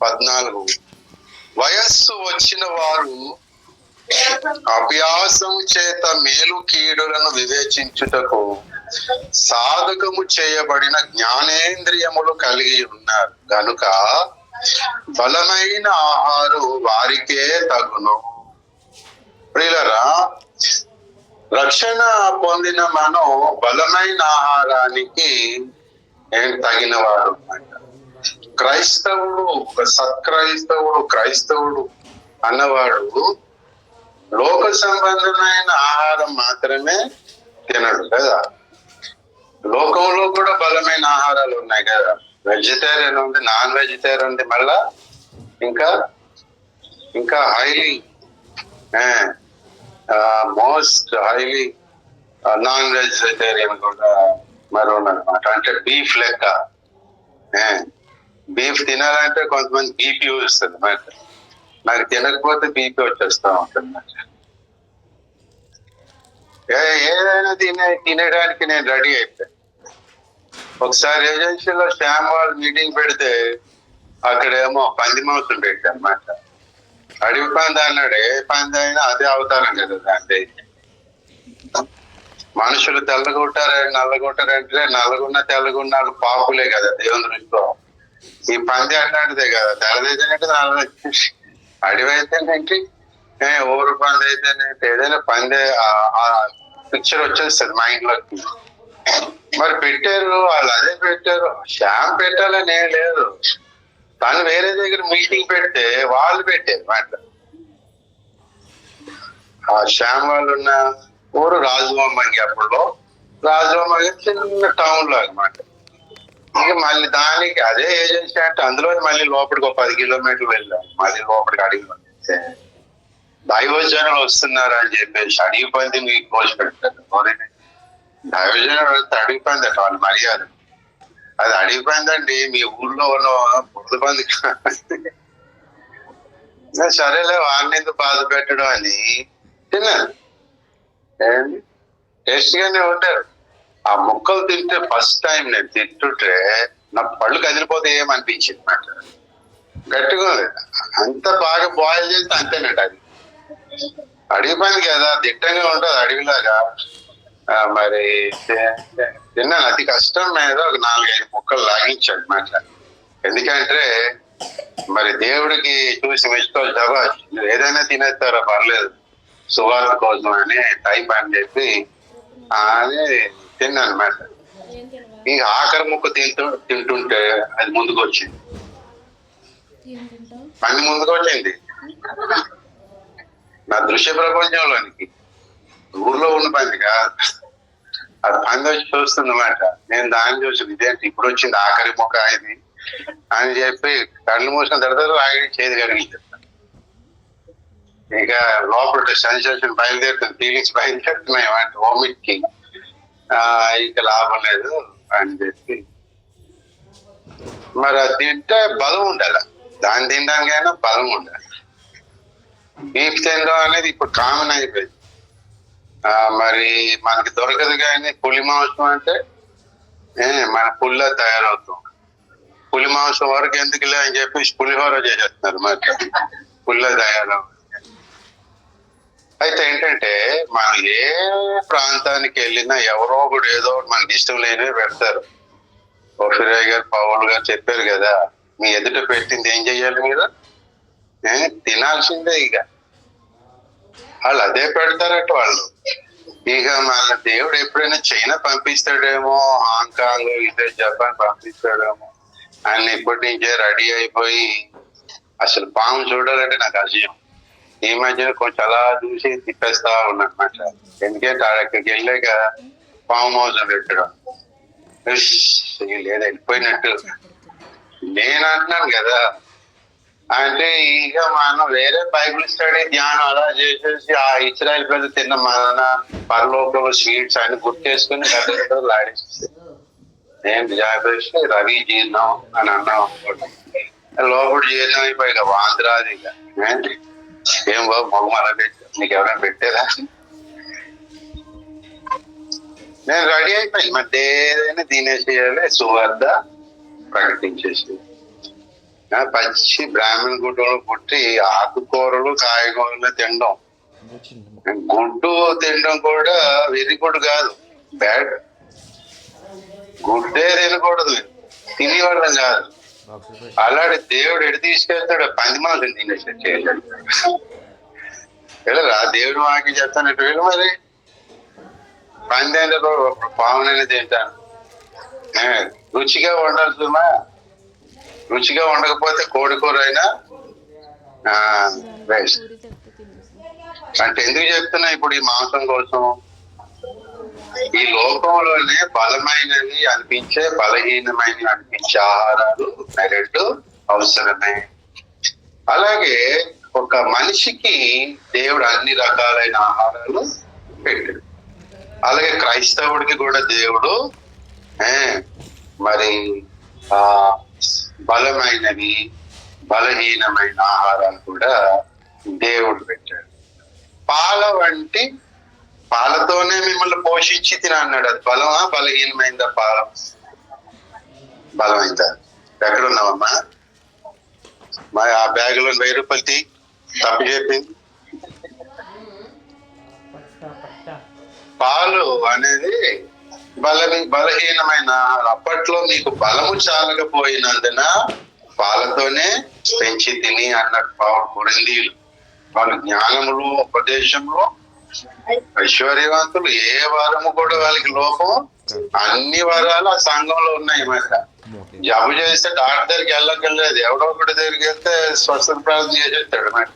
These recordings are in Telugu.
14 వయస్సు వచ్చిన వారు అభ్యాసము చేత మేలు కీడులను వివేచించుటకు సాధకము చేయబడిన జ్ఞానేంద్రియములు కలిగి ఉన్నారు గనుక బలమైన ఆహారం వారికే తగును. ప్రియులరా, రక్షణ పొందిన మనం బలమైన ఆహారానికి తగిన వారు. క్రైస్తవుడు, క్రైస్తవుడు అన్నవాడు లోక సంబంధమైన ఆహారం మాత్రమే తినడు కదా. లోకంలో కూడా బలమైన ఆహారాలు ఉన్నాయి కదా. వెజిటేరియన్ ఉంది, నాన్ వెజిటేరియన్ ఉంది, మళ్ళా ఇంకా highly most highly non vegetarian కూడా మరో అనమాట. అంటే బీఫ్ లెక్క. బీఫ్ తినాలంటే కొంతమంది బీపీ వస్తుంది మాట. నాకు తినకపోతే బీపీ వచ్చేస్తా ఉంటుంది. ఏదైనా తినడానికి నేను రెడీ అయిపోయాను. ఒకసారి ఏజెన్సీలో శ్యామ్ వాళ్ళు మీటింగ్ పెడితే అక్కడేమో పంది మాంసం పెట్టా అన్నమాట. అడవి పంది అన్నాడు. ఏ పంది అయినా అదే అవతారం కదా దాంట్లో. మనుషులు తెల్లగొట్టారు నల్లగొట్టారంటే నల్లగున్న తెల్లగున్న పాపులే కదా దేవుని దృష్టిలో. ఈ పంది అట్లాంటిదే కదా. తెల్లదైతేనంటే నల్ల, అడవి అయితేనేంటి, ఊరు పంది అయితేనేంటి, ఏదైనా పంది పిక్చర్ వచ్చేస్తుంది మైండ్ లోకి. మరి పెట్టారు వాళ్ళు, అదే పెట్టారు. శ్యామ్ పెట్టాలని ఏం లేదు. తను వేరే దగ్గర మీటింగ్ పెడితే వాళ్ళు పెట్టారు మాట. ఆ శ్యామ్ వాళ్ళు ఉన్న ఊరు రాజుబొమ్మంగి. అప్పుడు రాజుబొమ్మంగి చిన్న టౌన్ లో అనమాట. ఇక మళ్ళీ దానికి అదే ఏజెన్సీ అంటే అందులో మళ్ళీ లోపలికి ఒక 10 కిలోమీటర్లు వెళ్ళాం. మళ్ళీ లోపలికి అడిగి దైవజనులు వస్తున్నారు అని చెప్పేసి అడిగి పంది మీకు కోసి పెడతారు. దైవజనులు వెళ్తే అడిగి పంది అట వాళ్ళు మర్యాద. అది అడిగి పందండి, మీ ఊర్లో ఉన్న బురద పంది. సరేలే వాడిని ఎందుకు బాధ పెట్టడం అని తిన్నాను. టేస్ట్ గానే ఉంటారు. ఆ ముక్కలు తింటే ఫస్ట్ టైం నేను తింటుంటే నా పళ్ళు కదిలిపోతే ఏమనిపించింది మాట. గట్టిగా ఉంది. అంత బాగా బాయిల్ చేస్తే అంతేనట. అది అడవి పని కదా, దిట్టంగా ఉంటుంది అడవిలాగా. మరి తిన్నాను. అతి కష్టం మీద ఒక 4-5 ముక్కలు లాగించాడు మాట. ఎందుకంటే మరి దేవుడికి చూసి మెచ్చుకోవాలి. ఏదైనా తినేస్తారా పర్లేదు, సువార్త కోసం అని టైప్ అని చెప్పి అది తిన్నాను అనమాట. ఈ ఆఖరి ముక్క తింటుంటే అది ముందుకు వచ్చింది. పంది ముందుకు వచ్చింది నా దృశ్య ప్రపంచంలోనికి. ఊర్లో ఉన్న పంది కాదు, అది పంది వచ్చి చూస్తుంది అన్నమాట. నేను దాన్ని చూసి ఇదేంటి ఇప్పుడు వచ్చింది ఆఖరి ముక్క ఇది అని చెప్పి కళ్ళు మూసిన తర్వాత ఆగి చేతి కలిగించాను. ఇక లోపల సెన్సేషన్ బయలుదేరుతుంది, ఫీలింగ్స్ బయలుదేరుతున్నాయి అంటే వామిట్ కి. ఇక లాభం లేదు అని చెప్పి మరి అది తింటే బలం ఉండాలి. దాన్ని తినడానికైనా బలం ఉండాలి. బీఫ్ తినడం అనేది ఇప్పుడు కామన్ అయిపోయింది. మరి మనకి దొరకదు కానీ పులి మాంసం అంటే మన పుల్ల తయారవుతాం. పులి మాంసం వరకు ఎందుకులే అని చెప్పి పులిహోర చేసేస్తున్నారు. మరి పుల్ల తయారవు. అయితే ఏంటంటే మనం ఏ ప్రాంతానికి వెళ్ళినా ఎవరో ఒకడు ఏదో మనకి ఇష్టం లేనివి పెడతారు. ఫిరయ్య గారు, పౌల్ గారు చెప్పారు కదా, మీ ఎదుట పెట్టింది ఏం చెయ్యాలి మీరు? తినాల్సిందే. ఇక వాళ్ళు అదే పెడతారట వాళ్ళు. ఇక మన దేవుడు ఎప్పుడైనా చైనా పంపిస్తాడేమో, హాంకాంగ్, ఇదే జపాన్ పంపిస్తాడేమో అని ఇప్పటి నుంచే రెడీ అయిపోయి. అసలు పాము చూడాలంటే నాకు అసహ్యం. ఈ మధ్యన కొంచెం అలా చూసి తిప్పేస్తా ఉన్నమాట. ఎందుకంటే అక్కడికి వెళ్ళాక పాము మోసం పెట్టడం లేదా వెళ్ళిపోయినట్టు నేను అంటున్నాను కదా. అంటే ఇక మనం వేరే బైబిల్ స్టడీ ధ్యానం అలా చేసేసి ఆ ఇస్రాయల్ పెద్ద తిన్న మన పరలోకంలో స్వీట్స్ అని గుర్తేసుకుని గడ్డలు ఆడేసి నేను జాబేసి రవి జీర్ణం అని అన్నాం. లోపల జీర్ణం అయిపోయి వాంద్రాది. ఇక ఏం బాబు మగం అలా పెట్టా, నీకు ఎవరైనా పెట్టేదా? నేను రెడీ అయిపోయి మధ్య ఏదైనా తినేసేయాలి, సువార్త ప్రకటించేసి. పచ్చి బ్రాహ్మణ గుడ్డలు పుట్టి ఆకుకూరలు కాయగూరలు తినడం, గుడ్డు తినడం కూడా వెరీ గుడ్ కాదు, బ్యాడ్. గుడ్డే తినకూడదు, తినేవాళ్ళం కాదు. అలాంటి దేవుడు ఎడు తీసుకెళ్తాడు, పంది మాసం తినేసి చేయాలి. వెళ్ళరా దేవుడు మాకి చెప్తానట్టు వెళ్ళు. మరి పంది అంటే పావునైనా తింటాను. రుచిగా వండాల్సిందా, రుచిగా ఉండకపోతే కోడి కూర అయినా వేస్ట్. అంటే ఎందుకు చెప్తున్నా ఇప్పుడు ఈ మాంసం కోసం? ఈ లోకంలోనే బలమైనవి అనిపించే, బలహీనమైనవి అనిపించే ఆహారాలు రెండు అవసరమే. అలాగే ఒక మనిషికి దేవుడు అన్ని రకాలైన ఆహారాలు పెట్టాడు. అలాగే క్రైస్తవుడికి కూడా దేవుడు మరి బలమైనవి బలహీనమైన ఆహారాలు కూడా దేవుడు పెట్టాడు. పాల వంటి, పాలతోనే మిమ్మల్ని పోషించి తిన అన్నాడు. అది బలమా బలహీనమైందా? పాలం బలమైందా? ఎక్కడున్నావమ్మా? మరి ఆ బ్యాగులో 1000 రూపాయలు తీ, తప్పు చెప్పింది. పాలు అనేది బలహీనమైన, అప్పట్లో మీకు బలము చాలకపోయినందున పాలతోనే పెంచి తిని అన్నట్టు కొరింథీయులు. వాళ్ళు జ్ఞానములు, ఉపదేశములు, ఐశ్వర్యవంతులు, ఏ వరము కూడా వాళ్ళకి లోపం. అన్ని వరాలు ఆ సంఘంలో ఉన్నాయి. మరి జబ్బు చేస్తే డాక్టర్ దగ్గరికి వెళ్ళక్కర్లేదు, ఎవడో ఒకటి దగ్గరికి వెళ్తే స్వస్థత ప్రార్థన చేసేస్తాడు. మరి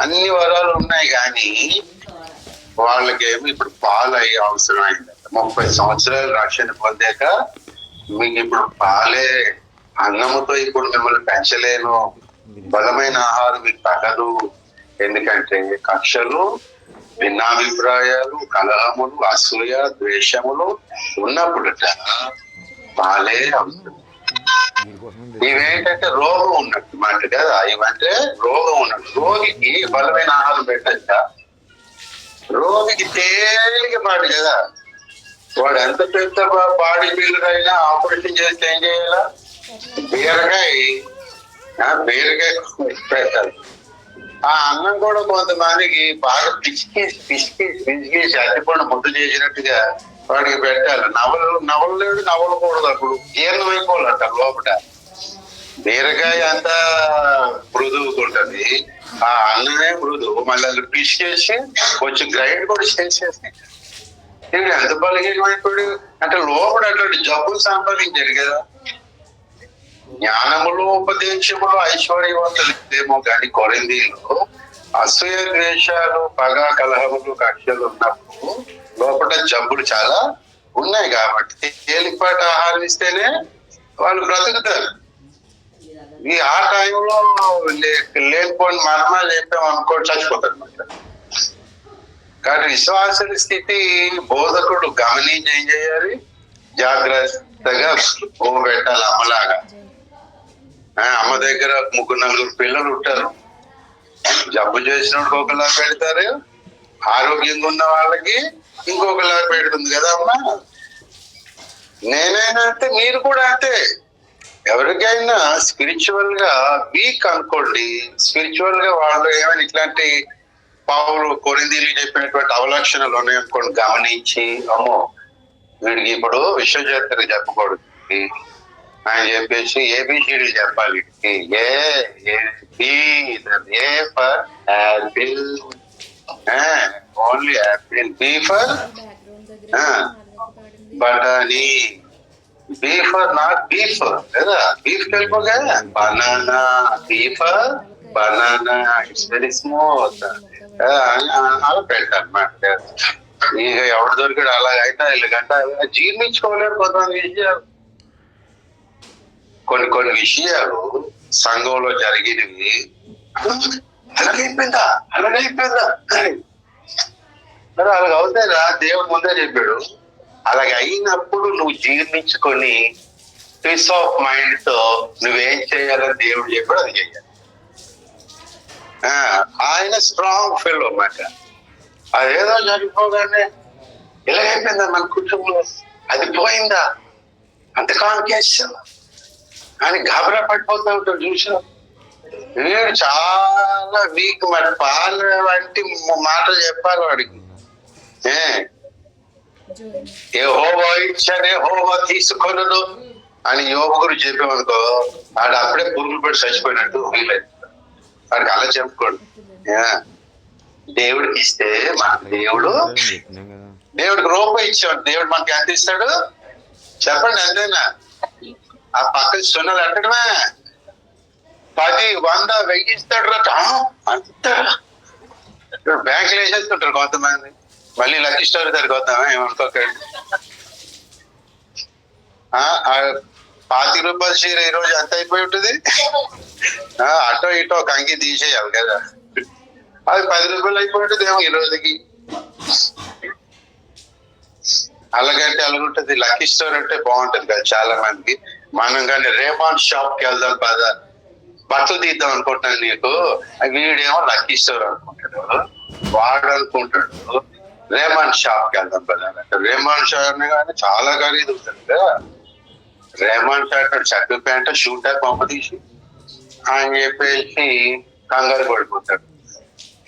అన్ని వరాలు ఉన్నాయి, కానీ వాళ్ళకేమో ఇప్పుడు పాలు అయ్యే అవసరం అయింది. 30 సంవత్సరాలు రక్షణ పొందాక మీకు ఇప్పుడు పాలే, అన్నముతో ఇప్పుడు మిమ్మల్ని పెంచలేను, బలమైన ఆహారం మీకు తగదు. ఎందుకంటే కక్షలు, భిన్నాభిప్రాయాలు, కలహములు, అసూయ, ద్వేషములు ఉన్నప్పుడు పాలే అవసరం. ఇవేంటంటే రోగం ఉన్నట్టు మాట కదా, ఇవంటే రోగం ఉన్నట్టు. రోగికి బలమైన ఆహారం పెట్టచ్చ? రోగికి తేలిక పాటు కదా. వాడు ఎంత పెద్ద బాడీ బిల్డర్ అయినా ఆపరేషన్ చేస్తే ఏం చేయాలా? బీరకాయ పెట్టాలి. ఆ అన్నం కూడా కొంతమందికి బాగా పిసికేసి అట్టిపండు ముద్ద చేసినట్టుగా వాడికి పెట్టాలి. నవలకూడదు, అప్పుడు జీర్ణమైపోవాలంట లోపల. బీరకాయ అంతా మృదువుకుంటది, ఆ అన్నమే మృదువు. మళ్ళీ అది పిసికేసి కొంచెం గ్రైండ్ కూడా చేసేసి ఎంత బలహీనమైపోయాడు అంటే లోపల అట్లాంటి జబ్బులు సంపాదించాడు కదా. జ్ఞానములు, ఉపదేశములు, ఐశ్వర్యవంతులేమో కానీ కొరింథీయులు అసూయ, ద్వేషాలు, పగ, కలహములు, కక్షలు ఉన్నప్పుడు లోపల జబ్బులు చాలా ఉన్నాయి. కాబట్టి తేలికపాటి ఆహారం ఇస్తేనే వాళ్ళు బ్రతుకుతారు. ఆ టైంలో లేనిపోయిన మరణాలు చెప్పాం అనుకో, చచ్చిపోతారు అన్నమాట. కాబట్టి విశ్వాసుల స్థితి బోధకుడు గమనించి ఏం చేయాలి? జాగ్రత్తగా భూమి పెట్టాలి. అమ్మలాగా అమ్మ దగ్గర 3-4 పిల్లలు ఉంటారు. జబ్బు చేసినప్పుడు ఒకలా పెడతారు, ఆరోగ్యంగా ఉన్న వాళ్ళకి ఇంకొకలా పెడుతుంది కదా అమ్మ. నేనైనా అంతే, మీరు కూడా అంతే. ఎవరికైనా స్పిరిచువల్ గా వీక్ అనుకోండి, స్పిరిచువల్ గా వాళ్ళు ఏమైనా ఇట్లాంటి పౌలు కొరింథీయులకు చెప్పినటువంటి అవలక్షణాలు ఉన్నాయనుకోండి, గమనించి అమ్మో వీడికి ఇప్పుడు విశ్వచరిత్ర చెప్పకూడదు ఆయన చెప్పేసి ఏబిసిడి చెప్పాలి. A for apple, only apple. B for బటానీ, బీ ఫర్ నాట్ బీఫ్ కదా, బీఫ్ వెళ్ళిపోగా banana, B for banana, it's very smooth అలా పెట్టాలన్నమాట. ఇక ఎవడు దొరికాడు అలాగైతే వీళ్ళకంట జీర్ణించుకోలేరు కొంతమంది విషయాలు. కొన్ని విషయాలు సంఘంలో జరిగినవి అలాగైపోయిందా మరి అలాగ అవుతారా? దేవుడు ముందే చెప్పాడు. అలాగ అయినప్పుడు నువ్వు జీర్ణించుకొని పీస్ ఆఫ్ మైండ్ తో నువ్వేం చేయాలని దేవుడు చెప్పాడు అది చెయ్యాలి. ఆయన స్ట్రాంగ్ ఫెలో అన్నమాట. అదేదో జరిగిపోగానే ఇలాగైపోయిందా మన కుటుంబంలో, అది పోయిందా, అంత కాంకేశం అని గాబరా పడిపోతూ ఉంటాడు. చూసిన వీడు చాలా వీక్, మరి పాలు వంటి మాటలు చెప్పాలి వాడికి. యెహోవా ఇచ్చనే యెహోవా తీసుకొనును అని యోబు గురించి చెప్పామనుకో, వాడు అప్పుడే పురుగులు పడి చచ్చిపోయినట్టు ఫీల్ అవుతుంది. వాడికి అలా చెప్పుకోడు. దేవుడికి ఇస్తే మన దేవుడికి రూపాయి ఇచ్చాడు, దేవుడు మనకి ఎంత ఇస్తాడు చెప్పండి? అంతేనా? ఆ పక్కన సున్నలు అంటడమే 10, 100, 1000 ఇస్తాడు. అంత బ్యాంకులు వేసేస్తుంటారు కొంతమంది. మళ్ళీ లక్కీ స్టోరీ దగ్గరికి వద్దామా, ఏమనుకోకండి. 50 రూపాయల చీర ఈ రోజు ఎంత అయిపోయి ఉంటుంది? అటో ఇటో ఒక అంగి తీసేయాలి కదా, అది 10 రూపాయలు అయిపోయి ఉంటుంది ఏమో ఈ రోజుకి. అలాగంటే అలాగుంటది. లక్కీ స్టోర్ అంటే బాగుంటది కదా చాలా మందికి. మనం కానీ రేమాన్ షాప్ కి వెళ్దాం పదా, బట్టలు తీద్దాం అనుకుంటున్నాను నీకు, వీడేమో లక్కీ స్టోర్ అనుకుంటాడు, వాడు అనుకుంటాడు రేమాన్ షాప్ కి వెళ్దాం పదా. రేమాన్ షాప్ కానీ చాలా ఖరీదు ఉంటుంది కదా. రేమాన్ షాప్ షర్ట్ ప్యాంట్ షూటర్ పంప తీసి అని చెప్పేసి కంగారు పడిపోతాడు.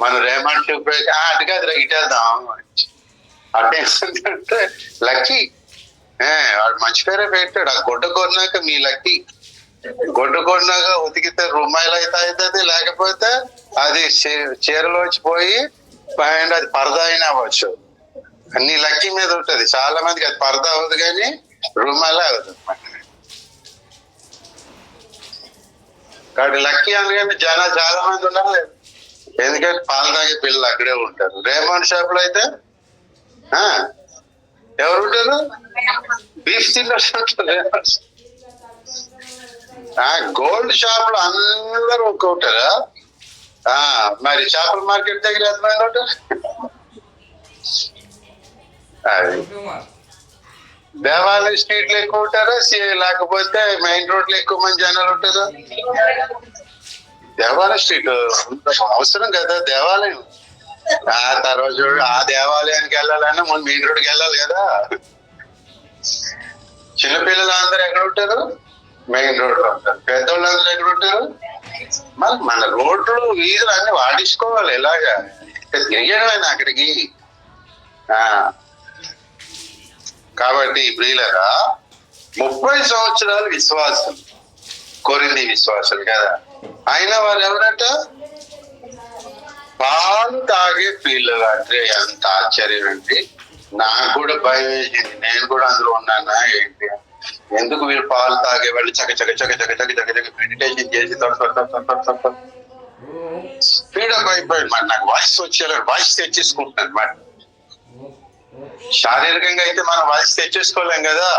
మనం రేమాన్ షూప్ అది కాదు ఇటు వెళ్దాం అంటే లక్కీ. వాడు మంచి పేరే పెట్టాడు. ఆ గుడ్డ కొన్నాక మీ లక్కీ. గుడ్డ కొన్నాక ఉతికితే రూమాయిలు అయితే అవుతుంది, లేకపోతే అది చీరలోంచి పోయి పైన అది పరదా అయినా అవ్వచ్చు. నీ లక్కీ మీద ఉంటది. చాలా మందికి అది పరదా అవ్వదు కానీ రూమాయిలే అవుతుంది. కాబట్టి లక్కీ అనగానే జనాలు చాలా మంది ఉన్నారు. ఎందుకంటే పాలు తాగే పిల్లలు అక్కడే ఉంటారు. రేమాన్ షాప్ లో అయితే ఎవరు ఉంటారు? బీఫ్ తిన్నర్స్ ఉంటారు. గోల్డ్ షాప్ లో అందరూ ఉంటారా? మరి చేపల మార్కెట్ దగ్గర ఎంతమంది ఉంటారు? దేవాలయ స్ట్రీట్ లో ఎక్కువ ఉంటారా, లేకపోతే మెయిన్ రోడ్ లో ఎక్కువ మంది జనాలు ఉంటారా? దేవాలయ స్ట్రీట్ అవసరం కదా దేవాలయం. ఆ తర్వాత చూడు, ఆ దేవాలయానికి వెళ్ళాలన్నా ముందు మెయిన్ రోడ్కి వెళ్ళాలి కదా. చిన్నపిల్లలు అందరూ ఎక్కడ ఉంటారు? మెయిన్ రోడ్ లో ఉంటారు. పెద్దవాళ్ళు అందరూ ఎక్కడ ఉంటారు? మన రోడ్లు వీధులు అన్ని వాడించుకోవాలి. ఇలాగా తిరిగేయడమేనా అక్కడికి. కాబట్టి ప్రియులరా 30 సంవత్సరాలు విశ్వాసం, కొరింథీ విశ్వాసాలు కదా. అయినా వాళ్ళు ఎవరట? పాలు తాగే పిల్లలు. అంటే ఎంత ఆశ్చర్యం అండి. నాకు కూడా భయం వేసింది. నేను కూడా అందులో ఉన్నానా ఏంటి, ఎందుకు వీళ్ళు పాలు తాగే వాళ్ళు చక చక చక చక చక చక చక మెడిటేషన్ చేసి స్పీడప్ అయిపోయింది. మరి నాకు వాయిస్ వచ్చేలా వాయిస్ తెచ్చేసుకుంటున్నాను. మరి శారీరకంగా అయితే మనం వాయిస్ తెచ్చేసుకోలేం కదా.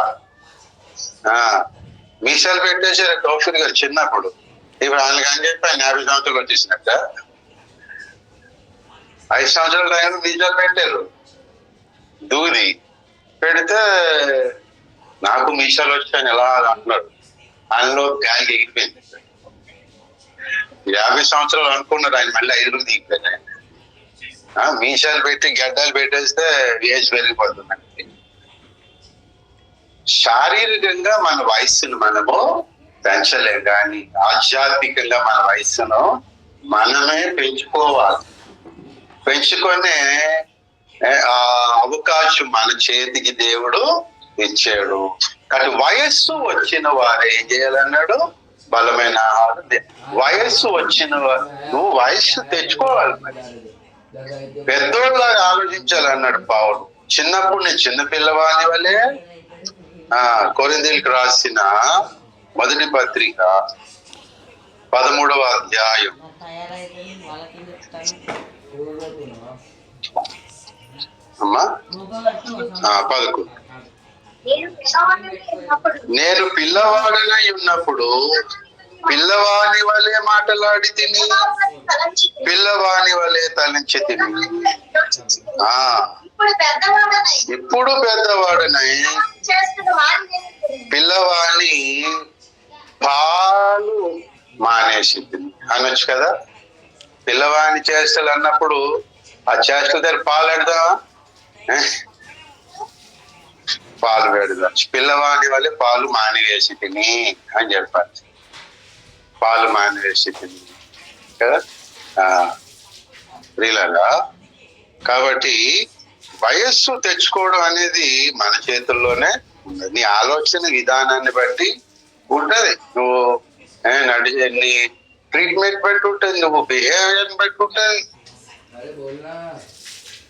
మీసాలు పెట్టేసారు టోఫీర్ గారు చిన్నప్పుడు. ఇప్పుడు ఆయనకి అని చెప్పి ఆయన 50 సంవత్సరాలు వచ్చేసినట్ట. 5 సంవత్సరాల టైంలో మీసాలు పెట్టారు. దూది పెడితే నాకు మీసాలు వచ్చాయని ఎలా అంటున్నాడు. ఆయనలో గాలి ఎగిరిపోయింది. 50 సంవత్సరాలు అనుకున్నారు ఆయన, మళ్ళీ 5 దిగిపోయారు ఆయన. మీసాలు పెట్టి గడ్డలు పెట్టేస్తే ఏజ్ పెరిగిపోతుందండి. శారీరకంగా మన వయస్సును మనము పెంచలేం, కానీ ఆధ్యాత్మికంగా మన వయస్సును మనమే పెంచుకోవాలి. పెంచుకునే ఆ అవకాశం మన చేతికి దేవుడు ఇచ్చాడు. కానీ వయస్సు వచ్చిన వారు ఏం చేయాలన్నాడు? బలమైన ఆహారం. వయస్సు వచ్చిన వారు నువ్వు వయస్సు తెచ్చుకోవాలి. మరి పెద్దోళ్ళలాగా ఆలోచించాలన్నాడు పౌలు. చిన్నప్పుడు నేను చిన్న పిల్లవాని వలె. కొరింథీయులకు రాసిన మొదటి పత్రిక 13వ అధ్యాయం 11. నేను పిల్లవాడినై ఉన్నప్పుడు పిల్లవాని వలె మాటలాడి తిని, పిల్లవాని వలె తలంచి తిని, ఇప్పుడు పెద్దవాడినై పిల్లవాని పాలు మానేసి అనొచ్చు కదా. పిల్లవాని చేష్టలు అన్నప్పుడు ఆ చేష్టల దగ్గర పాలు అడదామా? పాలు వేడుదచ్చు, పిల్లవాని వల్ల పాలు మానివేసి తిని అని చెప్పాలి. పాలు మానివేసి తిని కదా ప్రియులారా. కాబట్టి వయస్సు తెచ్చుకోవడం అనేది మన చేతుల్లోనే ఉన్నది. నీ ఆలోచన విధానాన్ని బట్టి ఉంటది. నువ్వు నీ ట్రీట్మెంట్ బట్టి ఉంటుంది, నువ్వు బిహేవియర్ బట్టి ఉంటుంది.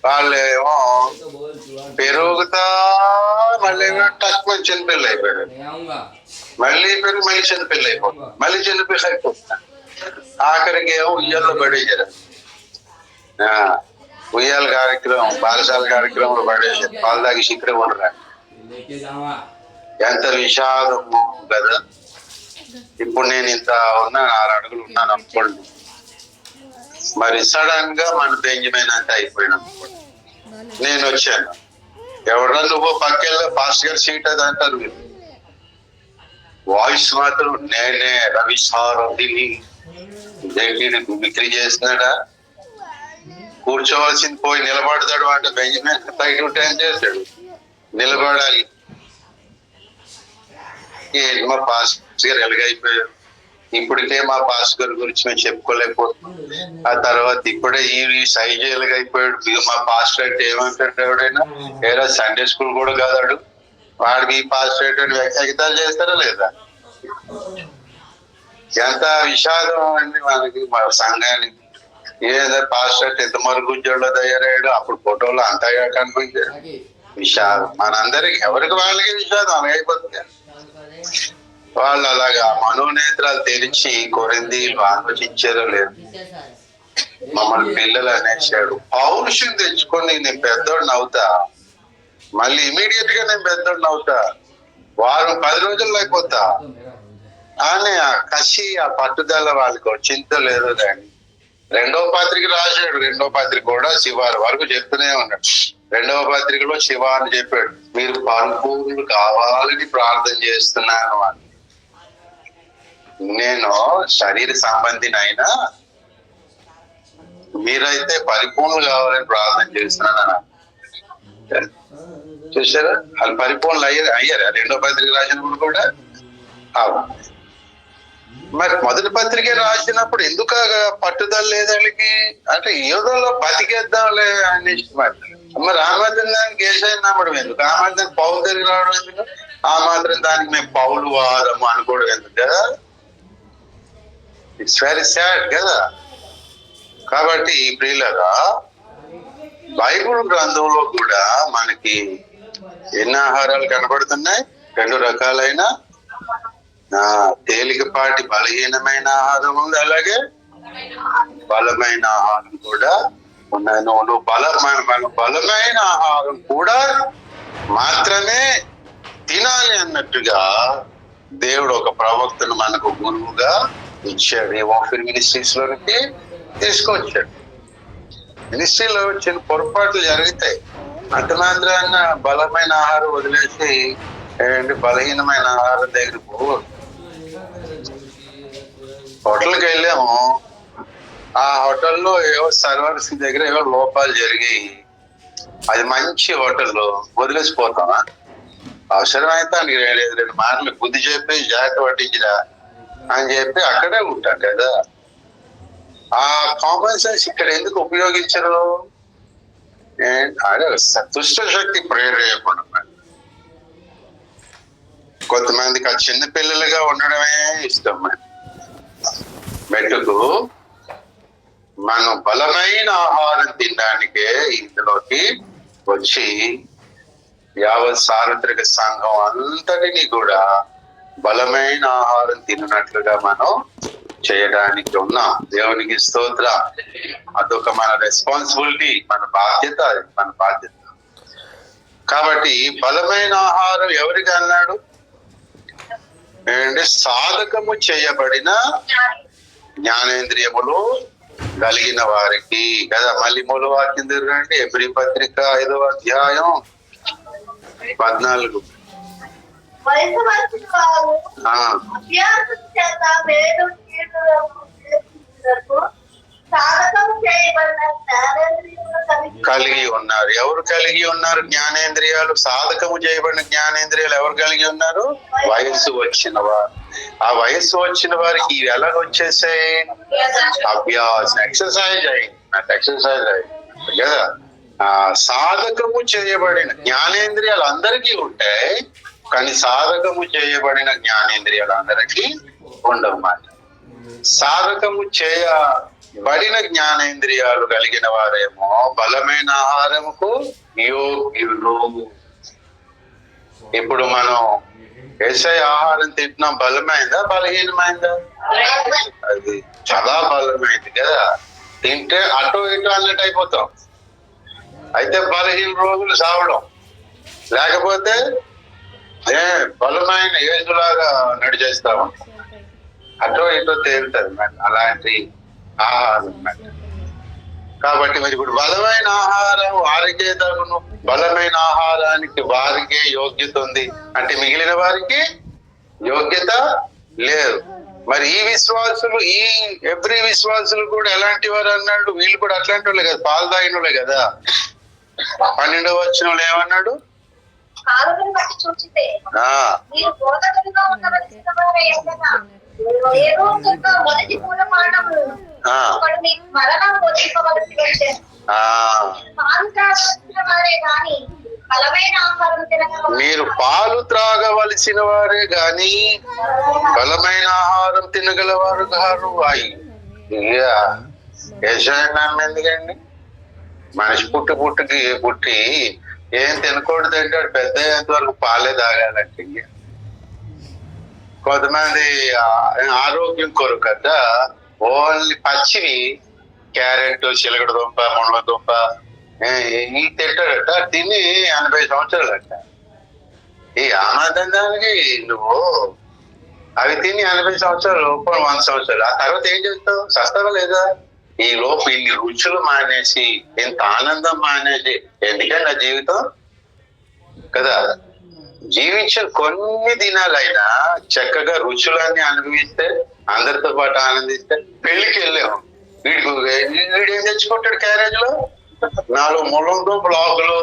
వాళ్ళేమో పెరుగుతా మళ్ళీ టచ్ మంచి చిన్నపిల్ల అయిపోయాడు, మళ్ళీ పెరుగు మళ్ళీ చిన్నపిల్ల అయిపోతుంది, మళ్ళీ చిన్నపిల్ల అయిపోతుంది. ఆఖరికి ఏమో ఉయ్యాల్లో పడేసారు, ఉయ్యాల కార్యక్రమం బాలసాల కార్యక్రమంలో పడేసారు, పాలు తాగి శిఖరం ఉండరా. ఎంత విషాదము కదా. ఇప్పుడు నేను ఇంత ఉన్నాను, 6 అడుగులు ఉన్నాను అనుకోండి, మరి సడన్ గా మన బెంజమైన అంత అయిపోయినా అనుకోండి. నేను వచ్చాను, ఎవడన్నా నువ్వు పక్కెళ్ళ పాస్ గారి సీట్ అది అంటారు. వాయిస్ మాత్రం నేనే రవిసారథిని మిమిక్రీ చేస్తున్నాడా. కూర్చోవలసింది పోయి నిలబడతాడు అంటే బెంజమిన్ టైం చేస్తాడు, నిలబడాలి. మా పాస్ గారు ఎలాగైపోయారు. ఇప్పటికే మా పాస్ గారి గురించి మేము చెప్పుకోలేకపోతున్నాం. ఆ తర్వాత ఇప్పుడే ఈ సైజ్ ఎలాగైపోయాడు. మా పాస్టర్ అంటే ఏమంటాడు ఎవడైనా, ఏదో సండే స్కూల్ కూడా కాదాడు వాడికి ఈ పాస్టర్ అంటే ఎగతాలు చేస్తారా లేదా. ఎంత విషాదం అండి మనకి, మన సంఘానికి. ఏదో పాస్టర్ ఎంత మరుగుజ్జోళ్ళ తయారయ్యాడు, అప్పుడు ఫోటోలో అంతగా కనిపించాడు. విషాదం మనందరికి, ఎవరికి వాళ్ళకి విషాదం అయిపోతుంది. వాళ్ళు అలాగా మనోనేత్రాలు తెరిచి కొరింథీయులు ఆలోచించారో లేదు, మమ్మల్ని పిల్లలు అనేసాడు. పౌరుషం తెచ్చుకొని నేను పెద్దోడిని అవుతా, మళ్ళీ ఇమీడియట్ గా నేను పెద్దోడిని అవుతా, వారం 10 రోజుల్లో అయిపోతా అని ఆ కసి ఆ పట్టుదల వాళ్ళకి చింత లేదు. కానీ 2వ పత్రిక రాశాడు. 2వ పత్రిక కూడా శివారి వరకు చెప్తూనే ఉన్నాడు. 2వ పత్రికలో శివ అని చెప్పాడు, మీరు పరిపూర్ణులు కావాలని ప్రార్థన చేస్తున్నాను అని. నేను శరీర సంబంధినైనా మీరైతే పరిపూర్ణులు కావాలని ప్రార్థన చేస్తున్నాను. చూసారా, వాళ్ళు పరిపూర్ణులు అయ్యారా 2వ పత్రిక రాసినప్పుడు కూడా. మరి మొదటి పత్రిక రాసినప్పుడు ఎందుకు పట్టుదల లేదు వాళ్ళకి అంటే, యోధంలో బతికేద్దాంలే అని. మరి ఆ మాత్రం దానికి ఏసై నమ్మడం ఎందుకు, ఆ మాత్రం పౌలు తిరిగి రావడం ఎందుకు, ఆ మాత్రం దానికి మేము పౌలు వాదము అనుకోవడం ఎందుకు కదా. ఇట్స్ వెరీ సాడ్ కదా. కాబట్టి ప్రియులరా, బైబుల్ గ్రంథంలో కూడా మనకి ఎన్ని ఆహారాలు కనబడుతున్నాయి. 2 రకాలైన తేలికపాటి బలహీనమైన ఆహారం ఉంది, అలాగే బలమైన ఆహారం కూడా ఉన్నాయి. నువ్వు బలమైన ఆహారం కూడా మాత్రమే తినాలి అన్నట్టుగా దేవుడు ఒక ప్రవక్తను మనకు గురువుగా ఇచ్చాడు. ఈ వాఫిర్ మినిస్ట్రీస్ లోనికి తీసుకొచ్చాడు. మినిస్ట్రీలో చిన్న పొరపాట్లు జరుగుతాయి. అంత మాత్రాన బలమైన ఆహారం వదిలేసి బలహీనమైన ఆహారం దగ్గర పోకూడదు. హోటల్కి వెళ్ళాము, ఆ హోటల్లో ఏవో సర్వర్స్ దగ్గర ఏవో లోపాలు జరిగాయి. అది మంచి హోటల్లో వదిలేసిపోతామా? అవసరమైతే 2 మాటలు బుద్ధి చెప్పి జాగ్రత్త పట్టించిరా అని చెప్పి అక్కడే ఉంటాం కదా. ఆ కామన్ సెన్స్ ఇక్కడ ఎందుకు ఉపయోగించరు? అదే దుష్ట శక్తి ప్రేరేపణ. కొంతమందికి ఆ చిన్న పిల్లలుగా ఉండడమే ఇష్టం. మెట్టుకు మనం బలమైన ఆహారం తినడానికే ఇందులోకి వచ్చి యావత్ సార్వత్రిక సంఘం అంతటినీ కూడా బలమైన ఆహారం తిన్నట్లుగా మనం చేయడానికి ఉన్నాం. దేవునికి స్తోత్ర. అదొక మన రెస్పాన్సిబిలిటీ, మన బాధ్యత. మన బాధ్యత. కాబట్టి బలమైన ఆహారం ఎవరికి అన్నాడు? సాధకము చేయబడిన జ్ఞానేంద్రియములు కలిగిన వారికి కదా. మళ్ళీ మూల వాక్యం తిరగండి, ఎబ్రీ పత్రిక 5వ అధ్యాయం 14. కలిగి ఉన్నారు. ఎవరు కలిగి ఉన్నారు? జ్ఞానేంద్రియాలు, సాధకము చేయబడిన జ్ఞానేంద్రియాలు ఎవరు కలిగి ఉన్నారు? వయస్సు వచ్చిన వారు. ఆ వయస్సు వచ్చిన వారికి ఇవి ఎలాగ వచ్చేసాయి? అభ్యాసం, ఎక్సర్సైజ్ అయింది. నాకు ఎక్సర్సైజ్ అయింది కదా. సాధకము చేయబడిన జ్ఞానేంద్రియాలు అందరికీ ఉంటాయి, కానీ సాధకము చేయబడిన జ్ఞానేంద్రియాలు అందరికీ ఉండవన్నమాట. సాధకము చేయబడిన జ్ఞానేంద్రియాలు కలిగిన వారేమో బలమైన ఆహారముకు యోగ్యులు. ఇప్పుడు మనం ఏసై ఆహారం తింటున్నాం, బలమైందా బలహీనమైందా? అది చాలా బలమైంది కదా. తింటే అటు ఇటు అన్నట్టు అయిపోతాం. అయితే బలహీన రోజులు సావడం, లేకపోతే బలమైన ఏజులాగా నడిచేస్తాము. అటో ఇటో తేలుతుంది మరి అలాంటి ఆహారం. కాబట్టి మరి ఇప్పుడు బలమైన ఆహారం వారికే తగును, బలమైన ఆహారానికి వారికే యోగ్యత ఉంది అంటే మిగిలిన వారికి యోగ్యత లేదు. మరి ఈ విశ్వాసులు, ఈ ఎవ్రీ విశ్వాసులు కూడా ఎలాంటి వారు అన్నాడు? వీళ్ళు కూడా అట్లాంటి వాళ్ళే కదా, పాలు తాగిన వాళ్ళే కదా. 12వ వచనంలో ఏమన్నాడు? మీరు పాలు త్రాగవలసిన వారే గాని బలమైన ఆహారం తినగలవారు కారు. ఎందుకండి మనిషి పుట్టి ఏం తినకూడదు అంటే పెద్ద అయ్యేంత వరకు పాలే తాగాలంటే. కొంతమంది ఆరోగ్యం కొరకు కదా ఓన్లీ పచ్చివి, క్యారెట్, చిలకడ దుంప, ముళ్ళ దుంప ఈ తింటాడట. తిని 80 సంవత్సరాలట. ఈ ఆనందానికి నువ్వు అవి తిని 80 సంవత్సరాలు, 100 సంవత్సరాలు, ఆ తర్వాత ఏం చేస్తావు? సస్తావా లేదా? ఈ లోపు ఇన్ని రుచులు మానేసి, ఇంత ఆనందం మానేసి ఎందుకంటే నా జీవితం కదా. జీవించిన కొన్ని దినాలైనా చక్కగా రుచులన్నీ అనుభవిస్తే, అందరితో పాటు ఆనందిస్తే. పెళ్లికి వెళ్ళాము, వీడేం తెచ్చుకుంటాడు? క్యారేజ్ లో 4 ముళ్ళంతో బ్లాకులు,